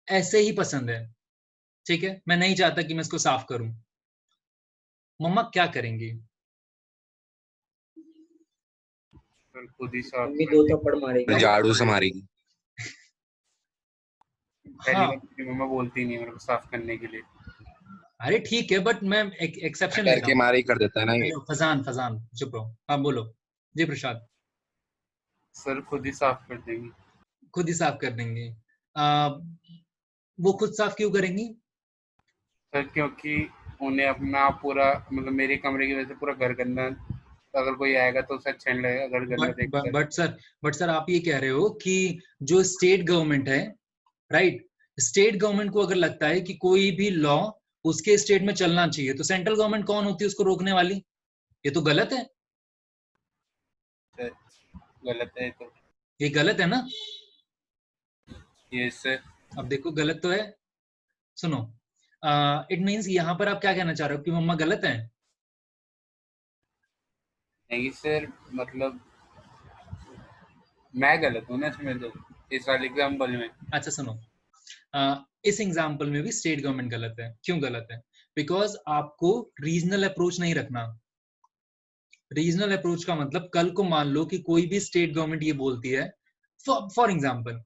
ऐसे ही पसंद है, ठीक है, मैं नहीं चाहता कि मैं इसको साफ करूं। मम्मा क्या करेंगी? खुद ही साफ मम्मी 2 थप्पड़ मारेगी। झाड़ू से मारेगी। पहली हाँ, बार मेरी मम्मा बोलती नहीं मेरे को साफ करने के लिए। अरे ठीक है, बट मैं एक एक्सेप्शन लेता करके हूँ। मारे ही कर देता है ना ये। हेलो, फजान फजान चुप रहो, हाँ बोलो जी प्रसाद। सर खुद ही साफ कर देंगी। खुद ही साफ कर देंगे? वो खुद साफ क्यों करेंगी? सर क्योंकि उन्हें अपना पूरा मतलब मेरे कमरे की वजह से पूरा घर गंदा, अगर कोई आएगा तो उसे अच्छा नहीं लगेगा घर गंदा देखकर। बट सर आप ये कह रहे हो कि जो स्टेट गवर्नमेंट है, राइट, स्टेट गवर्नमेंट को अगर लगता है कि कोई भी लॉ उसके स्टेट में चलना चाहिए तो सेंट्रल गवर्नमेंट कौन होती है उसको रोकने वाली? ये तो गलत है। सर गलत है तो। ये गलत है ना? Yes sir. अब देखो गलत तो है। सुनो, इट मीन्स यहाँ पर आप क्या कहना चाह रहे हो कि मम्मा गलत है? नहीं सर, मतलब मैं गलत हूँ ना इसमें तो, इस वाले एग्जाम्पल में। अच्छा सुनो, इस एग्जाम्पल में भी स्टेट गवर्नमेंट गलत है। क्यों गलत है? बिकॉज आपको रीजनल अप्रोच नहीं रखना। रीजनल अप्रोच का मतलब कल को मान लो कि कोई भी स्टेट गवर्नमेंट ये बोलती है, फॉर एग्जाम्पल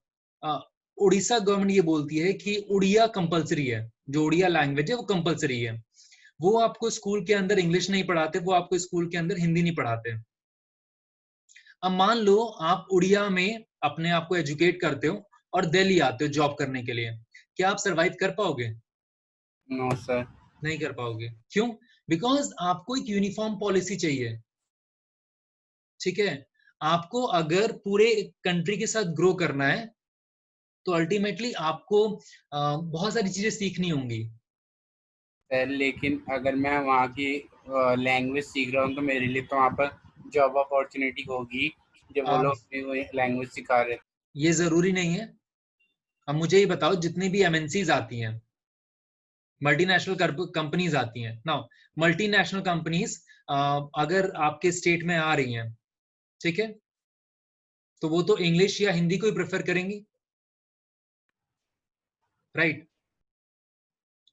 उड़ीसा गवर्नमेंट ये बोलती है कि उड़िया कंपलसरी है, जो उड़िया लैंग्वेज है वो कंपलसरी है। वो आपको स्कूल के अंदर इंग्लिश नहीं पढ़ाते, वो आपको स्कूल के अंदर हिंदी नहीं पढ़ाते। अब मान लो आप उड़िया में अपने आप को एजुकेट करते हो और दिल्ली आते हो जॉब करने के लिए, क्या आप सरवाइव कर पाओगे? No sir. नहीं कर पाओगे। क्यों? बिकॉज आपको एक यूनिफॉर्म पॉलिसी चाहिए, ठीक है? आपको अगर पूरे कंट्री के साथ ग्रो करना है तो अल्टीमेटली आपको बहुत सारी चीजें सीखनी होंगी। सर लेकिन अगर मैं वहाँ की लैंग्वेज सीख रहा हूँ तो मेरे लिए तो वहाँ पर जॉब अपॉर्चुनिटी होगी जब वो लोग लैंग्वेज सिखा रहे हैं। ये जरूरी नहीं है। अब मुझे ये बताओ, जितनी भी एमएनसीज आती हैं, मल्टीनेशनल कंपनीज आती हैं, नाउ मल्टीनेशनल कंपनीज अगर आपके स्टेट में आ रही हैं, ठीक है, तो वो तो इंग्लिश या हिंदी को ही प्रेफर करेंगी, राइट?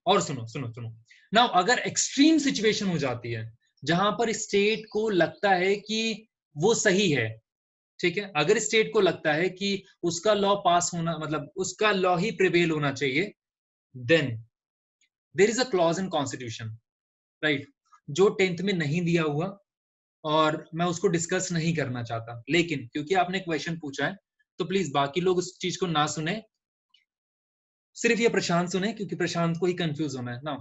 और सुनो सुनो सुनो, नाउ अगर एक्सट्रीम सिचुएशन हो जाती है जहां पर स्टेट को लगता है कि वो सही है, ठीक है, अगर स्टेट को लगता है कि उसका लॉ पास होना, मतलब उसका लॉ ही प्रिवेल होना चाहिए, then there is a clause in constitution, right, जो 10th में नहीं दिया हुआ और मैं उसको डिस्कस नहीं करना चाहता, लेकिन क्योंकि आपने क्वेश्चन पूछा है तो प्लीज बाकी लोग उस चीज को ना सुने, सिर्फ ये प्रशांत सुने क्योंकि प्रशांत को ही कंफ्यूज होना है ना।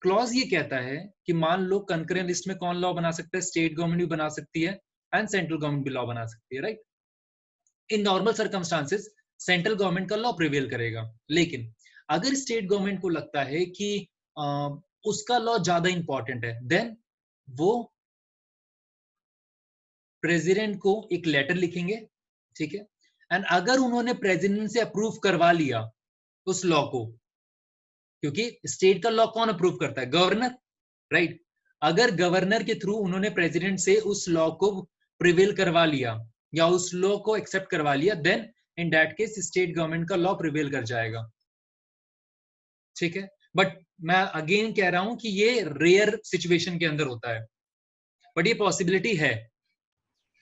क्लॉज ये कहता है कि मान लो कंकरेंट लिस्ट में कौन लॉ बना सकता है, स्टेट गवर्नमेंट भी बना सकती है एंड सेंट्रल गवर्नमेंट भी लॉ बना सकती है, राइट। इन नॉर्मल सर्कमस्टांसेस सेंट्रल गवर्नमेंट का लॉ प्रिवेल करेगा, लेकिन अगर स्टेट गवर्नमेंट को लगता है कि उसका लॉ ज्यादा इंपॉर्टेंट है, देन वो प्रेसिडेंट को एक लेटर लिखेंगे, ठीक है। एंड अगर उन्होंने प्रेसिडेंट से अप्रूव करवा लिया उस लॉ को, क्योंकि स्टेट का लॉ कौन अप्रूव करता है, गवर्नर, राइट। अगर गवर्नर के थ्रू उन्होंने प्रेसिडेंट से उस लॉ को प्रिवेल करवा लिया या उस लॉ को एक्सेप्ट करवा लिया, then in that case state government का लॉ प्रिवेल कर जाएगा, ठीक है। बट मैं अगेन कह रहा हूं कि ये रेयर सिचुएशन के अंदर होता है, बट ये पॉसिबिलिटी है।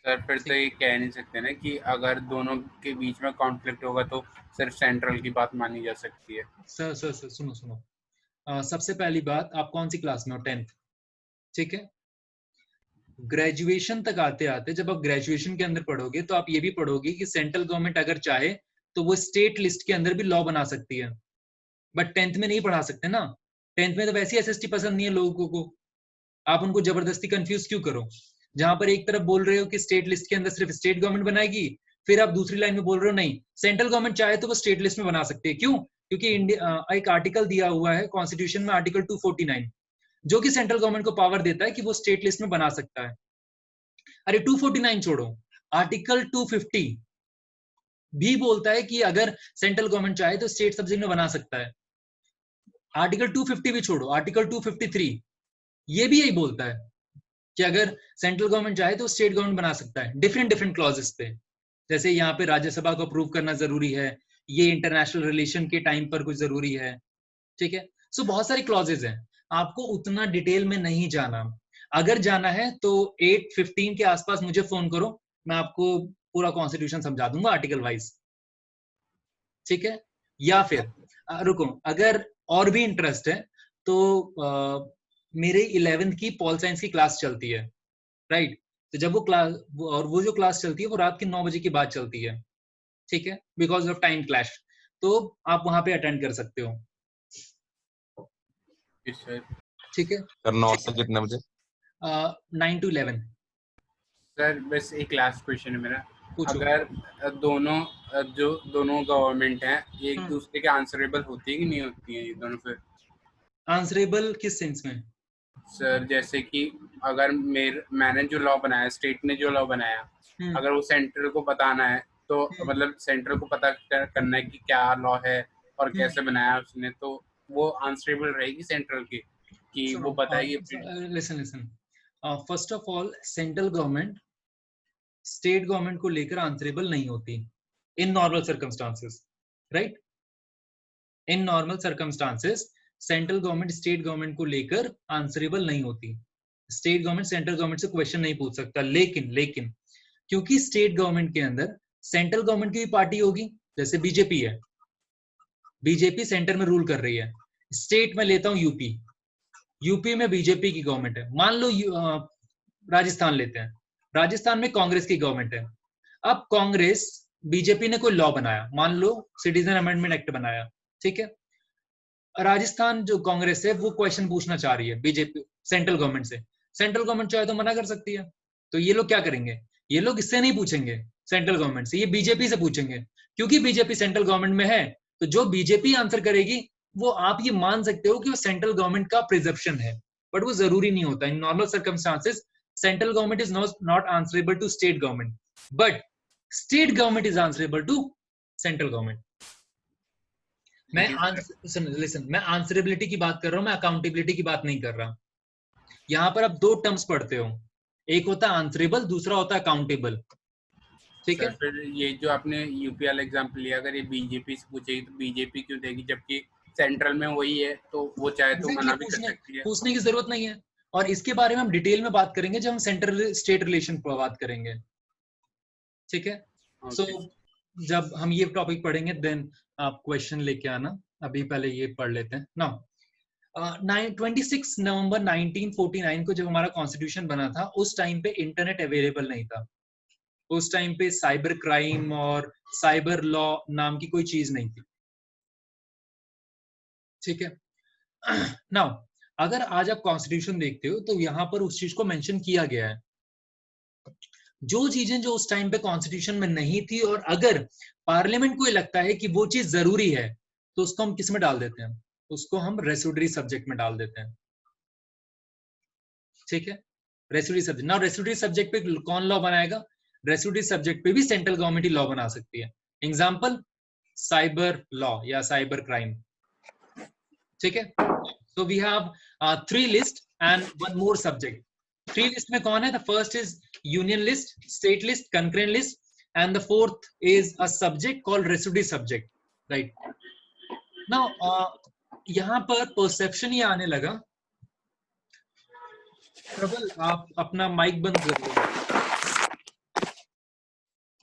सर फिर तो ये कह नहीं सकते ना कि अगर दोनों के बीच में कॉन्फ्लिक्ट होगा तो सिर्फ सेंट्रल की बात मानी जा सकती है। सर सुनो सबसे पहली बात, आप कौन सी क्लास में हो, 10th, ठीक है। ग्रेजुएशन तक आते आते जब आप ग्रेजुएशन के अंदर पढ़ोगे तो आप ये भी पढ़ोगे कि सेंट्रल गवर्नमेंट अगर चाहे तो वो स्टेट लिस्ट के अंदर भी लॉ बना सकती है, बट 10th में नहीं पढ़ा सकते ना। 10th में तो वैसे ही एसएसटी पसंद नहीं है लोगों को, आप उनको जबरदस्ती कंफ्यूज क्यों करो। जहां पर एक तरफ बोल रहे हो कि स्टेट लिस्ट के अंदर सिर्फ स्टेट गवर्नमेंट बनाएगी, फिर आप दूसरी लाइन में बोल रहे हो नहीं, सेंट्रल गवर्नमेंट चाहे तो वो स्टेट लिस्ट में बना सकती है। क्यों? क्योंकि एक आर्टिकल दिया हुआ है कॉन्स्टिट्यूशन में, आर्टिकल 249, जो कि सेंट्रल गवर्नमेंट को पावर देता है कि वो स्टेट लिस्ट में बना सकता है। अरे 249 छोड़ो, आर्टिकल 250 भी बोलता है कि अगर सेंट्रल गवर्नमेंट चाहे तो स्टेट सब्जेक्ट में बना सकता है। आर्टिकल 250 भी छोड़ो, आर्टिकल 253 ये भी यही बोलता है कि अगर सेंट्रल गवर्नमेंट चाहे तो स्टेट गवर्नमेंट बना सकता है, डिफरेंट क्लॉजेस पे। जैसे यहाँ पे राज्यसभा को अप्रूव करना जरूरी है, ये इंटरनेशनल रिलेशन के टाइम पर कुछ जरूरी है, ठीक है। सो बहुत सारी क्लॉजेस हैं, आपको उतना डिटेल में नहीं जाना। अगर जाना है तो 8:15 के आसपास मुझे फोन करो, मैं आपको पूरा कॉन्स्टिट्यूशन समझा दूंगा आर्टिकल वाइज, ठीक है। या फिर रुको, अगर और भी इंटरेस्ट है तो मेरे 11th की पॉल साइंस की क्लास चलती है, राइट। तो जब वो क्लास, और वो जो क्लास चलती है वो रात के 9 बजे के बाद चलती है, ठीक है, बिकॉज ऑफ टाइम क्लैश, तो आप वहां पे अटेंड कर सकते हो, ठीक है। सर 9 से कितने बजे? 9 to 11। सर बस एक लास्ट क्वेश्चन है मेरा, पूछो। अगर दोनों गवर्नमेंट हैं एक दूसरे के आंसरेबल होती है कि नहीं होती है ये दोनों? फिर आंसरेबल किस सेंस में? सर जैसे कि अगर मैंने जो लॉ बनाया, स्टेट ने जो लॉ बनाया, अगर वो सेंट्रल को बताना है तो मतलब सेंट्रल को पता करना है कि क्या लॉ है और कैसे बनाया उसने, तो वो आंसरेबल रहेगी सेंट्रल की कि वो बताएगी। Listen first of all, central government state government को लेकर आंसरेबल नहीं होती इन नॉर्मल सर्कमस्टांसेस, राइट। इन normal circumstances central government state government को लेकर आंसरेबल नहीं होती। स्टेट गवर्नमेंट सेंट्रल गवर्नमेंट से क्वेश्चन नहीं पूछ सकता, लेकिन क्योंकि स्टेट गवर्नमेंट के अंदर सेंट्रल गवर्नमेंट की भी पार्टी होगी, जैसे बीजेपी है, बीजेपी सेंटर में रूल कर रही है। स्टेट में लेता हूं यूपी में बीजेपी की गवर्नमेंट है। मान लो राजस्थान लेते हैं, राजस्थान में कांग्रेस की गवर्नमेंट है। अब कांग्रेस, बीजेपी ने कोई लॉ बनाया, मान लो सिटीजन अमेंडमेंट एक्ट बनाया, ठीक है। राजस्थान जो कांग्रेस है वो क्वेश्चन पूछना चाह रही है बीजेपी सेंट्रल गवर्नमेंट से, सेंट्रल गवर्नमेंट चाहे तो मना कर सकती है। तो ये लोग क्या करेंगे, ये लोग इससे नहीं पूछेंगे सेंट्रल गवर्नमेंट से, ये बीजेपी से पूछेंगे। क्योंकि बीजेपी सेंट्रल गवर्नमेंट में है तो जो बीजेपी आंसर करेगी वो आप ये मान सकते हो कि वो सेंट्रल गवर्नमेंट का प्रिजर्प्शन है, बट वो जरूरी नहीं होता। In normal circumstances central government is not answerable to state government, but state government is answerable to central government. मैं आंसरेबिलिटी की बात कर रहा हूं, मैं अकाउंटेबिलिटी की बात नहीं कर रहा। यहां पर आप दो टर्म्स पढ़ते हो, एक होता है आंसरेबल, दूसरा होता है अकाउंटेबल, ठीक है। फिर ये जो आपने यूपी वाला एग्जांपल लिया, अगर ये बीजेपी से पूछेगी तो बीजेपी क्यों देगी, जबकि सेंट्रल में वही है तो वो चाहे तो मना भी कर सकती है। पूछने की जरूरत नहीं है, और इसके बारे में हम डिटेल में बात करेंगे जब हम सेंट्रल स्टेट रिलेशन पर बात करेंगे, ठीक है। सो जब हम ये टॉपिक पढ़ेंगे देन आप क्वेश्चन लेके आना, अभी पहले ये पढ़ लेते हैं ना। 26 नवंबर 1949 को जब हमारा कॉन्स्टिट्यूशन बना था, उस टाइम पे इंटरनेट अवेलेबल नहीं था, उस टाइम पे साइबर क्राइम और साइबर लॉ नाम की कोई चीज नहीं थी, ठीक है। नाउ अगर आज आप कॉन्स्टिट्यूशन देखते हो तो यहाँ पर उस चीज को मेंशन किया गया है, जो चीजें जो उस टाइम पे कॉन्स्टिट्यूशन में नहीं थी, और अगर पार्लियामेंट को ये लगता है कि वो चीज जरूरी है तो उसको हम किस में डाल देते हैं, उसको हम रेसिडुअरी सब्जेक्ट में डाल देते हैं, ठीक है। Residuary subject, now residuary subject पे कौन लॉ बनाएगा? रेसिडुअरी सब्जेक्ट पे भी सेंट्रल गवर्नमेंट ही लॉ बना सकती है। एग्जांपल साइबर लॉ या साइबर क्राइम, ठीक है। So we have 3 list and 1 more subject. 3 list में कौन है? The first is union list, state list, concurrent list, and the fourth is a subject called residuary subject, right. Now यहाँ पर perception ये आने लगा, प्रबल आप अपना माइक बंद कर दो।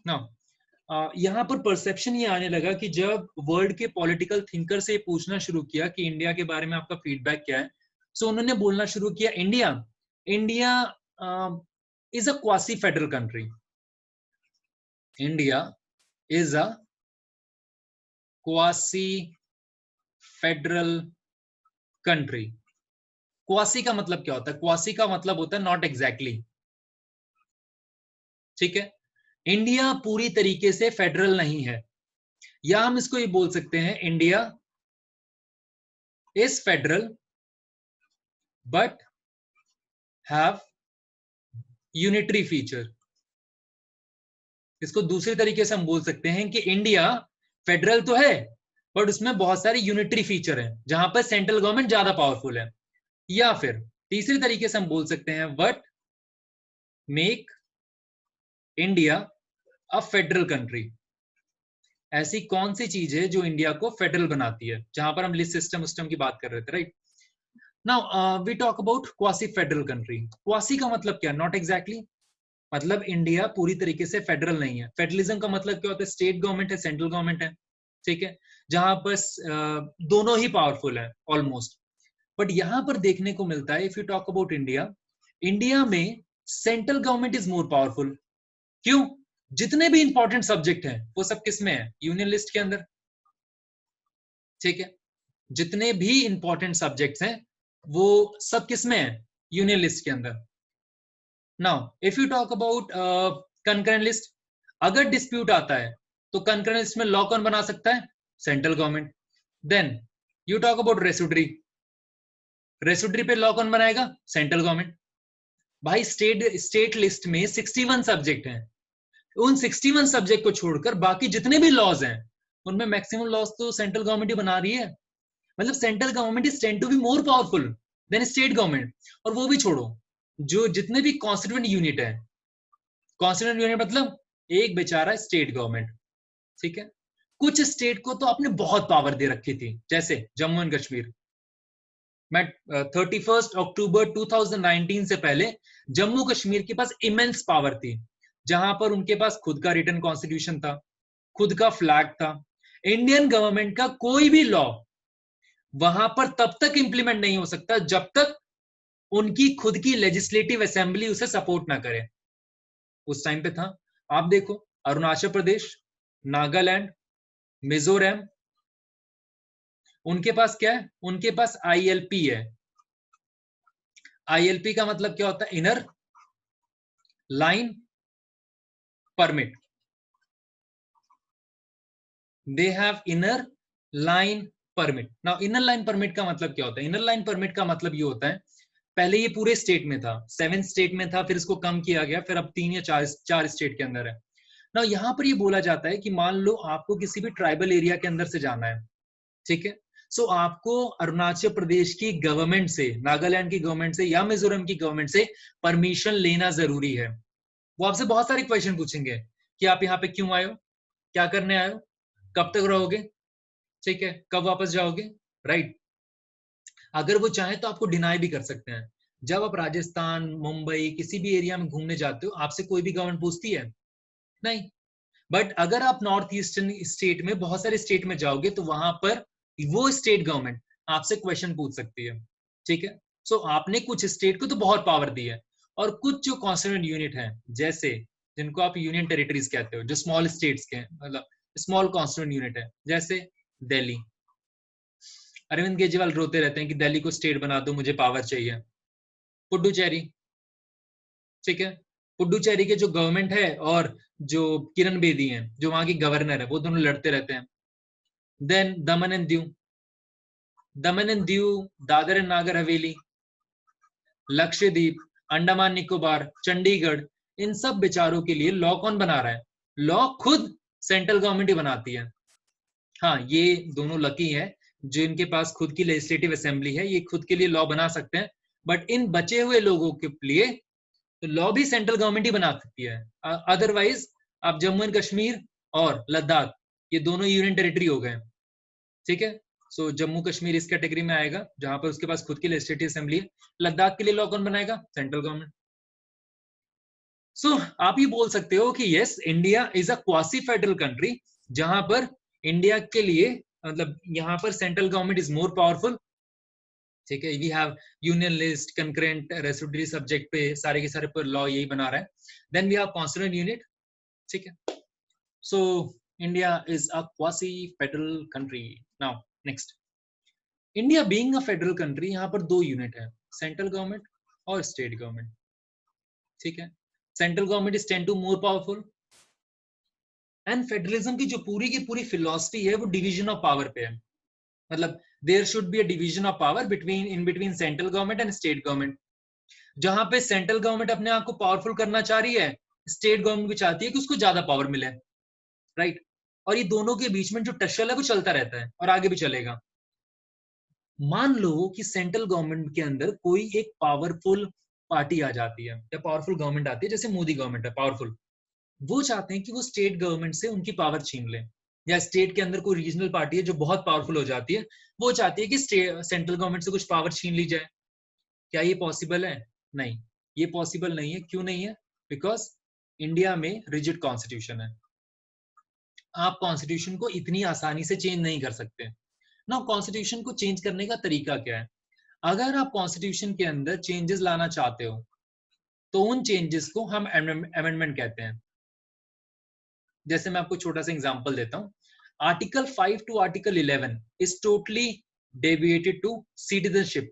नाउ यहाँ पर परसेप्शन ये आने लगा कि जब वर्ल्ड के पॉलिटिकल थिंकर से पूछना शुरू किया कि इंडिया के बारे में आपका फीडबैक क्या है, सो उन्होंने बोलना शुरू किया India is a quasi federal country, India is a quasi federal country. Quasi का मतलब क्या होता है? क्वासी का मतलब होता है नॉट एग्जैक्टली, ठीक है। इंडिया पूरी तरीके से फेडरल नहीं है, या हम इसको ये बोल सकते हैं India is federal but have unitary feature. इसको दूसरे तरीके से हम बोल सकते हैं कि इंडिया फेडरल तो है बट उसमें बहुत सारे यूनिटरी फीचर हैं जहां पर सेंट्रल गवर्नमेंट ज्यादा पावरफुल है। या फिर तीसरे तरीके से हम बोल सकते हैं what make India a federal country. ऐसी कौन सी चीज है जो इंडिया को फेडरल बनाती है, जहां पर हम लिस्ट सिस्टम की बात कर रहे थे, right. Now we talk about quasi federal country. Quasi का मतलब क्या? नॉट एग्जैक्टली, मतलब इंडिया पूरी तरीके से फेडरल नहीं है। फेडरलिज्म का मतलब क्या होता है? स्टेट गवर्नमेंट है, सेंट्रल गवर्नमेंट है, ठीक है, जहां पर दोनों ही पावरफुल है ऑलमोस्ट। बट यहां पर देखने को मिलता है, if you talk about India, India में central government is more powerful. क्यों? जितने भी इंपॉर्टेंट सब्जेक्ट हैं वो सब किसमें है? यूनियन लिस्ट के अंदर, ठीक है। जितने भी इंपॉर्टेंट सब्जेक्ट्स हैं वो सब किसमें है? यूनियन लिस्ट के अंदर। Now if you talk about concurrent list, अगर डिस्प्यूट आता है तो कंकरेंट लिस्ट में लॉ कौन बना सकता है? Central government. Then you talk about residuary, residuary पे लॉ कौन बनाएगा? Central government. भाई स्टेट लिस्ट में 61 सब्जेक्ट हैं, उन 61 सब्जेक्ट को छोड़कर बाकी जितने भी लॉज हैं उनमें मैक्सिमम लॉज तो सेंट्रल गवर्नमेंट ही बना रही है। मतलब central government is tend to be more powerful than state government. और वो भी छोड़ो, जो जितने भी कॉन्स्टिट्यूएंट यूनिट है, कॉन्स्टिट्यूएंट यूनिट मतलब एक बेचारा स्टेट गवर्नमेंट, ठीक है। कुछ स्टेट को तो आपने बहुत पावर दे रखी थी, जैसे जम्मू एंड कश्मीर। मैं 31 अक्टूबर 2019 से पहले जम्मू कश्मीर के पास इमेंस पावर थी, जहां पर उनके पास खुद का रिटन कॉन्स्टिट्यूशन था, खुद का फ्लैग था। इंडियन गवर्नमेंट का कोई भी लॉ वहां पर तब तक इंप्लीमेंट नहीं हो सकता जब तक उनकी खुद की लेजिस्लेटिव असेंबली उसे सपोर्ट ना करे। उस टाइम पे था, आप देखो अरुणाचल प्रदेश, नागालैंड, मिजोरम, उनके पास क्या है? उनके पास ILP है। ILP का मतलब क्या होता है? Inner line permit. They have inner line permit. Now inner line permit का मतलब क्या होता है? इनर लाइन परमिट का मतलब ये होता है, पहले ये पूरे स्टेट में था, 7 स्टेट में था, फिर इसको कम किया गया, फिर अब 3 या 4 स्टेट के अंदर है। नाउ यहाँ पर ये बोला जाता है कि मान लो आपको किसी भी ट्राइबल एरिया के अंदर से जाना है, ठीक है। सो आपको अरुणाचल प्रदेश की गवर्नमेंट से, नागालैंड की गवर्नमेंट से या मिजोरम की गवर्नमेंट से परमिशन लेना जरूरी है। वो आपसे बहुत सारे क्वेश्चन पूछेंगे कि आप यहाँ पे क्यों आए हो, क्या करने आए हो, कब तक रहोगे, ठीक है, कब वापस जाओगे, राइट। अगर वो चाहे तो आपको डिनाई भी कर सकते हैं। जब आप राजस्थान, मुंबई, किसी भी एरिया में घूमने जाते हो, आपसे कोई भी गवर्नमेंट पूछती है? नहीं। बट अगर आप नॉर्थ ईस्टर्न स्टेट में, बहुत सारे स्टेट में जाओगे तो वहां पर वो स्टेट गवर्नमेंट आपसे क्वेश्चन पूछ सकती है, ठीक है। सो आपने कुछ स्टेट को तो बहुत पावर दी है, और कुछ जो कॉन्स्टिट्यूएंट यूनिट है, जैसे जिनको आप यूनियन टेरिटरीज कहते हो, जो स्मॉल स्टेट्स के मतलब स्मॉल कॉन्स्टिट्यूएंट यूनिट है, जैसे दिल्ली। अरविंद केजरीवाल रोते रहते हैं कि दिल्ली को स्टेट बना दो, मुझे पावर चाहिए। पुडुचेरी, ठीक है, पुडुचेरी के जो गवर्नमेंट है और जो किरण बेदी हैं जो वहां की गवर्नर है, वो दोनों लड़ते रहते हैं। Then Daman and Diu, Daman and Diu, Dadar and Nagar Haveli, Lakshadweep, Andaman Nicobar, Chandigarh, इन सब बेचारों के लिए लॉ कौन बना रहा है? लॉ खुद सेंट्रल गवर्नमेंट ही बनाती है। हाँ, ये दोनों लकी है जो इनके पास खुद की लेजिस्लेटिव असेंबली है, ये खुद के लिए लॉ बना सकते हैं। बट इन बचे हुए लोगों के लिए तो लॉ भी सेंट्रल गवर्नमेंट ही बना सकती है। अदरवाइज आप जम्मू एंड कश्मीर और लद्दाख, ये दोनों यूनियन टेरिटरी हो गए, ठीक है। सो जम्मू कश्मीर इस कैटेगरी में आएगा जहां पर उसके पास खुद की लेजिस्लेटिव असेंबली है। लद्दाख के लिए लॉ कौन बनाएगा? Central government. सो आप ये बोल सकते हो कि yes, India is a quasi federal country, जहां पर इंडिया के लिए मतलब यहाँ पर central government is more powerful, ठीक है। We have union list, concurrent, residuary subject पे सारे के सारे पर लॉ यही बना रहा है। Then we have constituent unit, ठीक है। So India is a quasi federal country. Now next, India being a federal country, यहाँ पर दो यूनिट है, सेंट्रल गवर्नमेंट और स्टेट गवर्नमेंट, ठीक है। Central government is tend to more powerful, and federalism की जो पूरी की पूरी फिलॉसफी है वो डिवीजन ऑफ पावर पे है। मतलब there should be a division of power in between central government and state government. जहां पे सेंट्रल गवर्नमेंट अपने आप को पावरफुल करना चाह रही है, स्टेट गवर्नमेंट भी चाहती है कि उसको ज्यादा पावर मिले, राइट। और ये दोनों के बीच में जो टसल है वो चलता रहता है और आगे भी चलेगा। मान लो कि सेंट्रल गवर्नमेंट के अंदर कोई एक पावरफुल पार्टी आ जाती है या पावरफुल गवर्नमेंट आती है, जैसे मोदी गवर्नमेंट है पावरफुल, वो चाहते हैं कि वो स्टेट गवर्नमेंट से उनकी पावर छीन ले, या स्टेट के अंदर कोई रीजनल पार्टी है जो बहुत पावरफुल हो जाती है, वो चाहती है कि सेंट्रल गवर्नमेंट से कुछ पावर छीन ली जाए। क्या ये पॉसिबल है? नहीं, ये पॉसिबल नहीं है। क्यों नहीं है? बिकॉज इंडिया में रिजिड कॉन्स्टिट्यूशन है। आप कॉन्स्टिट्यूशन को इतनी आसानी से चेंज नहीं कर सकते ना। कॉन्स्टिट्यूशन को चेंज करने का तरीका क्या है? अगर आप कॉन्स्टिट्यूशन के अंदर चेंजेस लाना चाहते हो तो उन चेंजेस को हम अमेंडमेंट कहते हैं। जैसे मैं आपको छोटा सा एग्जांपल देता हूं, article 5 to article 11 is totally deviated to citizenship,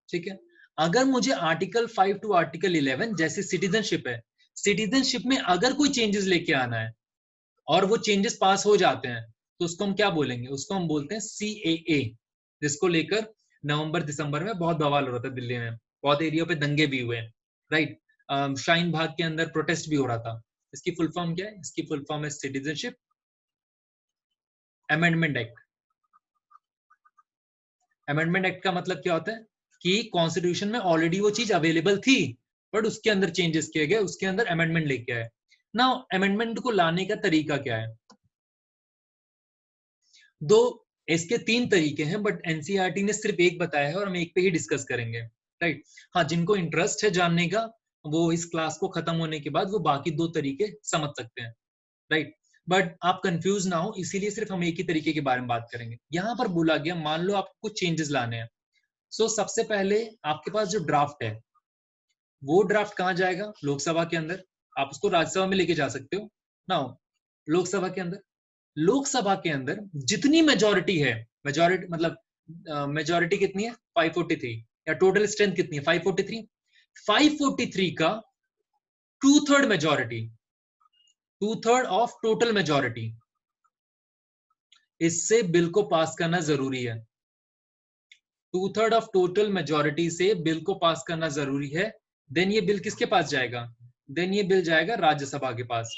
ठीक है। अगर मुझे आर्टिकल 5 टू आर्टिकल 11 जैसे सिटीजनशिप है, सिटीजनशिप में अगर कोई चेंजेस लेके आना है और वो चेंजेस पास हो जाते हैं तो उसको हम क्या बोलेंगे? उसको हम बोलते हैं CAA, जिसको लेकर नवंबर दिसंबर में बहुत बवाल हो रहा था दिल्ली में, बहुत एरिया पे दंगे भी हुए, राइट। शाहीन बाग के अंदर प्रोटेस्ट भी हो रहा था। इसकी फुल फॉर्म क्या है? इसकी फुल फॉर्म है citizenship amendment act. Amendment act का मतलब क्या होता है कि कॉन्स्टिट्यूशन में ऑलरेडी वो चीज अवेलेबल थी बट उसके अंदर चेंजेस किए गए, उसके अंदर अमेंडमेंट लेके आए। नाउ अमेंडमेंट को लाने का तरीका क्या है? दो, इसके तीन तरीके हैं बट एनसीईआरटी ने सिर्फ एक बताया है और हम एक पे ही डिस्कस करेंगे, राइट। हाँ, जिनको इंटरेस्ट है जानने का वो इस क्लास को खत्म होने के बाद वो बाकी दो तरीके समझ सकते हैं, राइट। बट आप कंफ्यूज ना हो, इसीलिए सिर्फ हम एक ही तरीके के बारे में बात करेंगे। यहां पर बोला गया, मान लो आपको कुछ चेंजेस लाने हैं, सो सबसे पहले आपके पास जो ड्राफ्ट है वो ड्राफ्ट कहाँ जाएगा? लोकसभा के अंदर। आप उसको राज्यसभा में लेके जा सकते हो ना। लोकसभा के अंदर जितनी मेजोरिटी है, मेजोरिटी मतलब मेजोरिटी कितनी है? 543, या टोटल स्ट्रेंथ कितनी है? 543। 543 का 2/3 मेजोरिटी, 2/3 ऑफ टोटल मेजोरिटी, इससे बिल को पास करना जरूरी है। 2/3 ऑफ टोटल मेजोरिटी से बिल को पास करना जरूरी है। देन ये बिल किसके पास जाएगा? देन ये बिल जाएगा राज्यसभा के पास,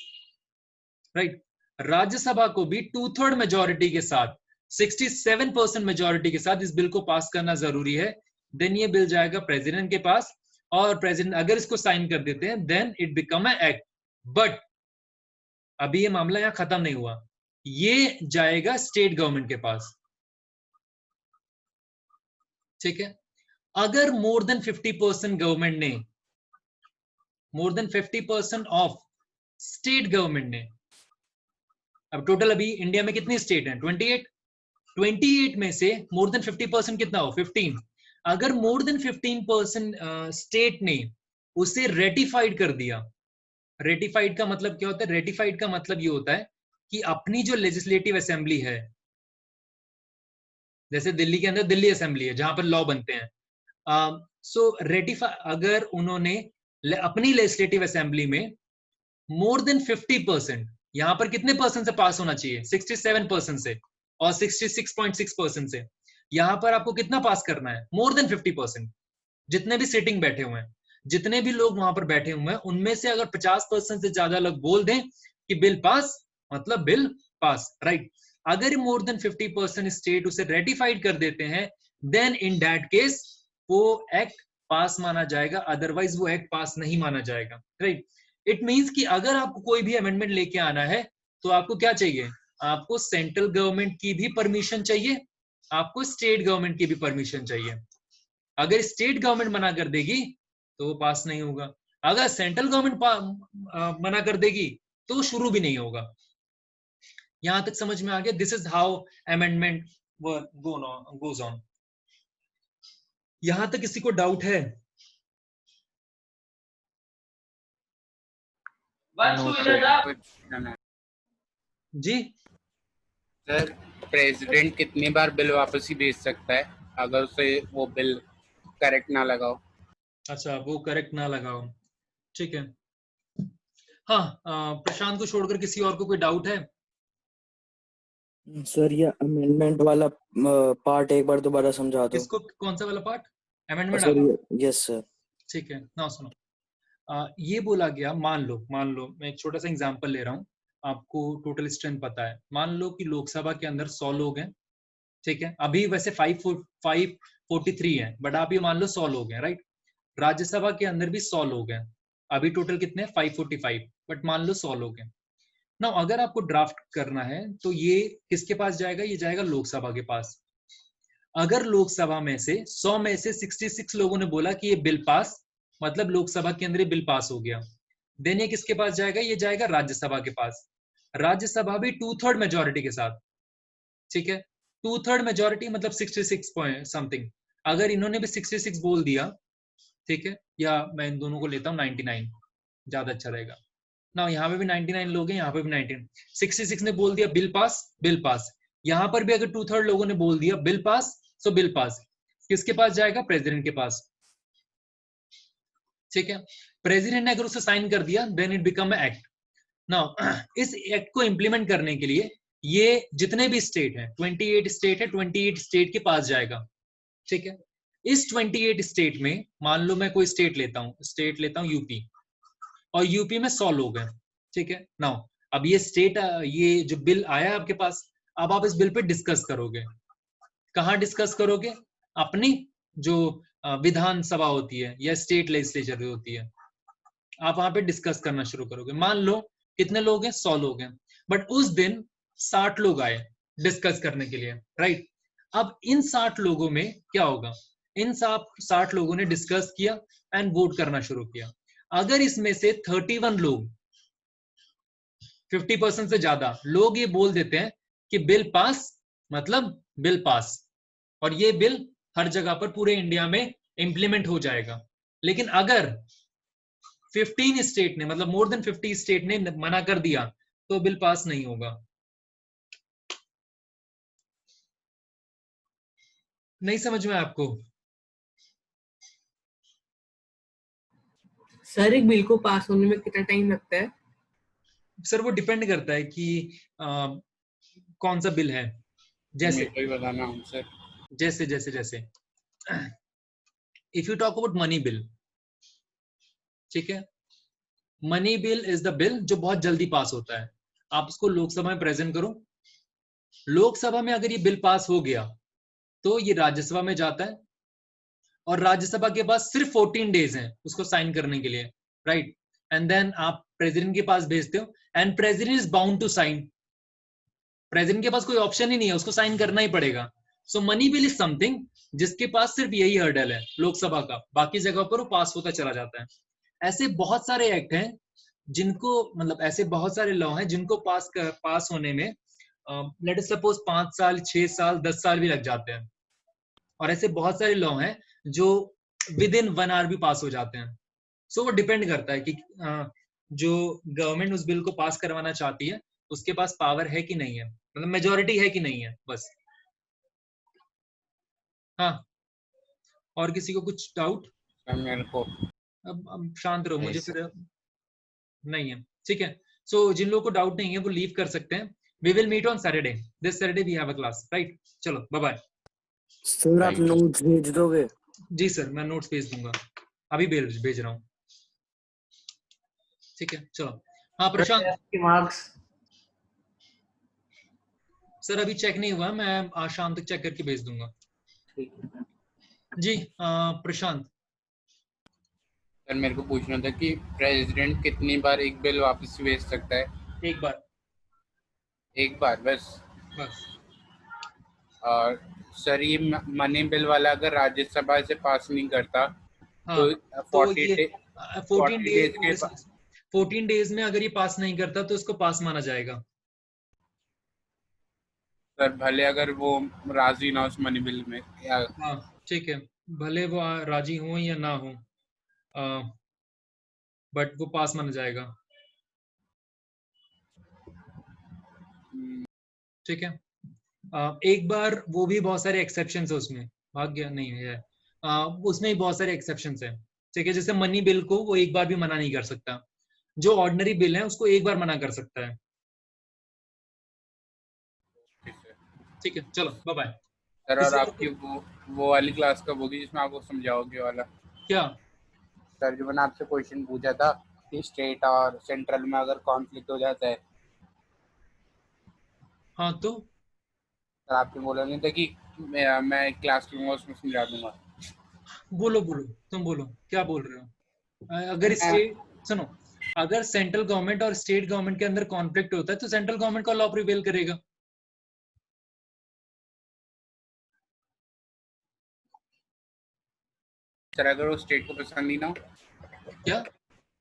राइट। राज्यसभा को भी 2/3 मेजोरिटी के साथ, 67% मेजोरिटी के साथ इस बिल को पास करना जरूरी है। देन ये बिल जाएगा प्रेसिडेंट के पास, और प्रेसिडेंट अगर इसको साइन कर देते हैं then it become a act. But अभी ये मामला यहां खत्म नहीं हुआ, ये जाएगा स्टेट गवर्नमेंट के पास, ठीक है। अगर मोर देन 50% गवर्नमेंट ने, more than 50% of state government ने, अब टोटल अभी इंडिया में कितनी स्टेट हैं? 28। 28 में से मोर देन 50% कितना हो? 15। अगर मोर देन 15% स्टेट ने उसे रेटिफाइड कर दिया, रेटिफाइड का मतलब क्या होता है? रेटिफाइड का मतलब ये होता है कि अपनी जो लेजिस्लेटिव असेंबली है, जैसे दिल्ली के अंदर दिल्ली असेंबली है जहां पर लॉ बनते हैं, सो रेटिफाई, अगर उन्होंने अपनी लेजिस्लेटिव असेंबली में मोर देन 50%, यहां पर कितने परसेंट से पास होना चाहिए? 67% से, और 66.6% से। यहां पर आपको कितना पास करना है? More than 50%। जितने भी सिटिंग बैठे हुए हैं, जितने भी लोग वहां पर बैठे हुए हैं, उनमें से अगर 50% से ज्यादा लोग बोल दें कि बिल पास, मतलब बिल पास, राइट। अगर मोर देन 50% स्टेट उसे रेटिफाइड कर देते हैं, देन इन दैट केस वो एक्ट पास माना जाएगा, अदरवाइज वो एक्ट पास नहीं माना जाएगा, राइट। इट मींस कि अगर आपको कोई भी अमेंडमेंट लेके आना है तो आपको क्या चाहिए? आपको सेंट्रल गवर्नमेंट की भी परमिशन चाहिए, आपको स्टेट गवर्नमेंट की भी परमिशन चाहिए। अगर स्टेट गवर्नमेंट मना कर देगी तो वो पास नहीं होगा, अगर सेंट्रल गवर्नमेंट मना कर देगी तो शुरू भी नहीं होगा। यहां तक समझ में आ गया? This is how amendment goes on. यहां तक किसी को डाउट है? जी सर, प्रेसिडेंट कितनी बार बिल वापस ही भेज सकता है अगर उसे वो बिल करेक्ट ना लगाओ? अच्छा, वो करेक्ट ना लगाओ, ठीक है। हाँ, प्रशांत को छोड़कर किसी और को कोई डाउट है? सर ये अमेंडमेंट वाला पार्ट एक बार दोबारा समझा दो। किसको? कौन सा वाला पार्ट? अमेंडमेंट सर वाला? Yes sir. ठीक है ना, सुनो। ये बोला गया, मान लो मैं एक छोटा सा एग्जांपल ले रहा हूँ, आपको टोटल स्ट्रेंथ पता है। मान लो कि लोकसभा के अंदर 100 लोग हैं, ठीक है। अभी वैसे 543 है, बट आप ये मान लो 100 लोग हैं, राइट। राज्यसभा के अंदर भी 100 लोग हैं, अभी टोटल कितने? 545, बट मान लो 100 लोग हैं ना। अगर आपको ड्राफ्ट करना है तो ये किसके पास जाएगा? ये जाएगा लोकसभा के पास। अगर लोकसभा में से 100 में से 66 लोगों ने बोला कि ये बिल पास, मतलब लोकसभा के अंदर बिल पास हो गया, देन ये किसके पास जाएगा? ये जाएगा राज्यसभा के पास। राज्यसभा भी 2/3 मेजोरिटी के साथ, ठीक है। 2/3 मेजोरिटी मतलब 66 पॉइंट समथिंग। अगर इन्होंने भी 66 बोल दिया, ठीक है, या मैं इन दोनों को लेता हूँ 99, ज्यादा अच्छा रहेगा ना। यहाँ पे भी 99 लोग हैं, यहाँ पे भी 99। 66 ने बोल दिया बिल पास, बिल पास। यहाँ पर भी अगर 2/3 लोगों ने बोल दिया बिल पास, सो बिल पास किसके पास जाएगा? प्रेसिडेंट के पास, ठीक है। प्रेसिडेंट ने अगर उसे साइन कर दिया, then it become a act. Now इस एक्ट को इंप्लीमेंट करने के लिए ये जितने भी स्टेट हैं, 28 स्टेट है, 28 स्टेट के पास जाएगा, ठीक है। इस 28 स्टेट में मान लो मैं कोई स्टेट लेता हूँ यूपी, और यूपी में 100 लोग हैं, ठीक है। नाउ अब ये स्टेट, ये जो बिल आया आपके पास, अब आप इस बिल पे डिस्कस करोगे। कहाँ डिस्कस करोगे? अपनी जो विधानसभा होती है या स्टेट लेजिस्लेचर होती है, आप वहां पे डिस्कस करना शुरू करोगे। मान लो कितने लोग हैं? 100 लोग हैं, बट उस दिन 60 लोग आए डिस्कस करने के लिए, राइट। अब इन 60 लोगों में क्या होगा? इन 60 लोगों ने डिस्कस किया एंड वोट करना शुरू किया। अगर इसमें से 31 लोग, 50% से ज्यादा लोग ये बोल देते हैं कि बिल पास, मतलब बिल पास, और ये बिल हर जगह पर पूरे इंडिया में इंप्लीमेंट हो जाएगा। लेकिन अगर 15 स्टेट ने, मतलब मोर देन 50 स्टेट ने मना कर दिया, तो बिल पास नहीं होगा। नहीं समझ में आपको? सर, एक बिल को पास होने में कितना टाइम लगता है? सर वो डिपेंड करता है कि कौन सा बिल है। जैसे कोई बताना हूँ सर। जैसे if you talk about money bill, ठीक है, money bill is the bill जो बहुत जल्दी पास होता है। आप उसको लोकसभा में प्रेजेंट करो, लोकसभा में अगर ये बिल पास हो गया तो ये राज्यसभा में जाता है, और राज्यसभा के पास सिर्फ 14 डेज हैं उसको साइन करने के लिए, राइट। एंड देन आप प्रेसिडेंट के पास भेजते हो, and president is bound to sign. President के पास कोई ऑप्शन ही नहीं है, उसको साइन करना ही पड़ेगा। सो मनी बिल इज समथिंग जिसके पास सिर्फ यही हर्डल है लोकसभा का, बाकी जगह पर वो पास होता चला जाता है। ऐसे बहुत सारे एक्ट हैं जिनको, मतलब ऐसे बहुत सारे लॉ हैं जिनको पास होने में लेट अस सपोज 5 साल 6 साल 10 साल भी लग जाते हैं, और ऐसे बहुत सारे लॉ हैं जो विद इन 1 आवर भी पास हो जाते हैं। सो वो डिपेंड करता है कि जो गवर्नमेंट उस बिल को पास करवाना चाहती है उसके पास पावर है कि नहीं है, मतलब मेजोरिटी है कि नहीं है, बस। हाँ, और किसी को कुछ डाउट? मेरे को अब शांत रहो, मुझे नहीं, फिर नहीं है, ठीक है। सो जिन लोगों को डाउट नहीं है वो लीव कर सकते हैं। We will meet on Saturday, this Saturday we have a class, right? चलो बाय बाय। सर आप नोट्स भेज दोगे? जी सर, मैं नोट्स भेज दूंगा, अभी भेज रहा हूँ, ठीक है। चलो हाँ प्रशांत मार्क्स सर अभी चेक नहीं हुआ, मैं आज शाम तक चेक करके भेज दूंगा। जी प्रशांत। सर मेरे को पूछना था कि प्रेसिडेंट कितनी बार एक बिल वापस भेज सकता है? एक बार। एक बार बस? बस। और सर ये मनी बिल वाला अगर राज्यसभा से पास नहीं करता हाँ, तो तो 40 ये 14 के 14 डेज में अगर ये पास नहीं करता तो इसको पास माना जाएगा। सर भले अगर वो राजी ना उस मनी बिल में, या हाँ ठीक है, भले वो राजी हो या ना हो, बट वो पास माना जाएगा, ठीक है। एक बार वो भी बहुत सारे एक्सेप्शंस है उसमें, भाग्य नहीं है उसमें भी बहुत सारे एक्सेप्शंस है, ठीक है। जैसे मनी बिल को वो एक बार भी मना नहीं कर सकता, जो ऑर्डिनरी बिल है उसको एक बार मना कर सकता है, ठीक है। चलो बाय बाय। सर और आपकी वो वाली क्लास कब होगी जिसमें आपको समझाओगे वाला? क्या सर जो मैंने आपसे क्वेश्चन पूछा था कि स्टेट और सेंट्रल में अगर कॉन्फ्लिक्ट हो जाता है, हाँ तो सर आपके बोला नहीं था कि मैं क्लास लूंगा उसमें समझा दूंगा? बोलो बोलो, तुम बोलो क्या बोल रहे हो। अगर स्टेट सुनो, अगर सेंट्रल गवर्नमेंट और स्टेट गवर्नमेंट के अंदर कॉन्फ्लिक्ट होता है तो सेंट्रल गवर्नमेंट का लॉ प्रिवेल करेगा। सर अगर वो स्टेट को पसंद ही ना हो, क्या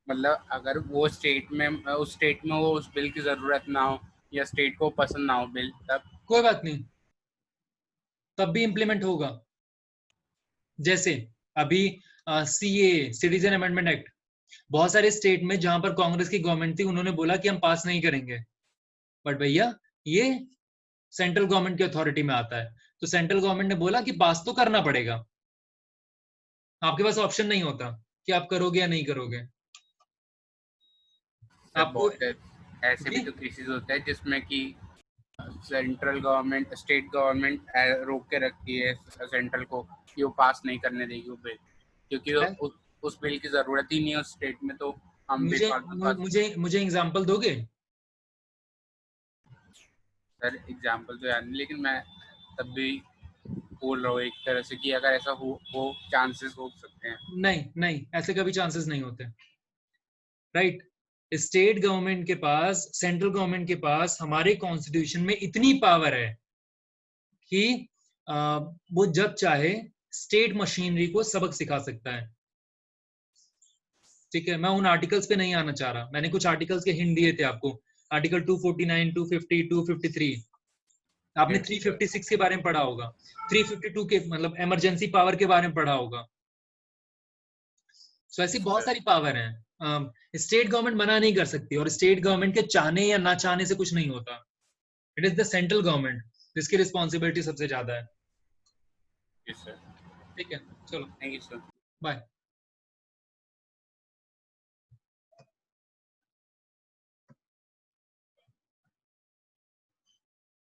मतलब अगर वो स्टेट में उस स्टेट में वो उस बिल की जरूरत ना हो या स्टेट को पसंद ना हो बिल, तब कोई बात नहीं, तब भी इम्प्लीमेंट होगा। जैसे अभी सीए सिटीजन अमेंडमेंट एक्ट, बहुत सारे स्टेट में जहां पर कांग्रेस की गवर्नमेंट थी उन्होंने बोला कि हम पास नहीं करेंगे, बट भैया ये सेंट्रल गवर्नमेंट की अथॉरिटी में आता है, तो सेंट्रल गवर्नमेंट ने बोला कि पास तो करना पड़ेगा, आपके पास ऑप्शन नहीं होता कि आप करोगे या नहीं करोगे। आपको बहुत ऐसे भी तो केसेस होते हैं जिसमें कि सेंट्रल गवर्नमेंट स्टेट गवर्नमेंट रोक के रखती है सेंट्रल को कि वो पास नहीं करने देगी वो बिल, क्योंकि उस बिल की जरूरत ही नहीं है उस स्टेट में, तो हम भी मुझे एग्जांपल दोगे? सर एग्जांपल तो याद नहीं, लेकिन मैं तब भी बोल रहा हूँ एक तरह से कि अगर ऐसा हो चांसेस हो सकते हैं। नहीं नहीं, ऐसे कभी चांसेस नहीं होते, राइट? स्टेट गवर्नमेंट के पास, सेंट्रल गवर्नमेंट के पास हमारे कॉन्स्टिट्यूशन में इतनी पावर है कि वो जब चाहे स्टेट मशीनरी को सबक सिखा सकता है, ठीक है। मैं उन आर्टिकल्स पे नहीं आना चाह रहा, मैंने कुछ आर्टिकल्स के हिंट दिए थे आपको, आर्टिकल 249, 250, 253, आपने 356 के बारे में पढ़ा होगा, 352 के मतलब इमरजेंसी पावर के बारे में पढ़ा होगा। सो ऐसी बहुत सारी पावर है, स्टेट गवर्नमेंट मना नहीं कर सकती, और स्टेट गवर्नमेंट के चाहने या ना चाहने से कुछ नहीं होता, it is the central government जिसकी रिस्पॉन्सिबिलिटी सबसे ज्यादा है, ठीक है। चलो थैंक यू सर, बाय।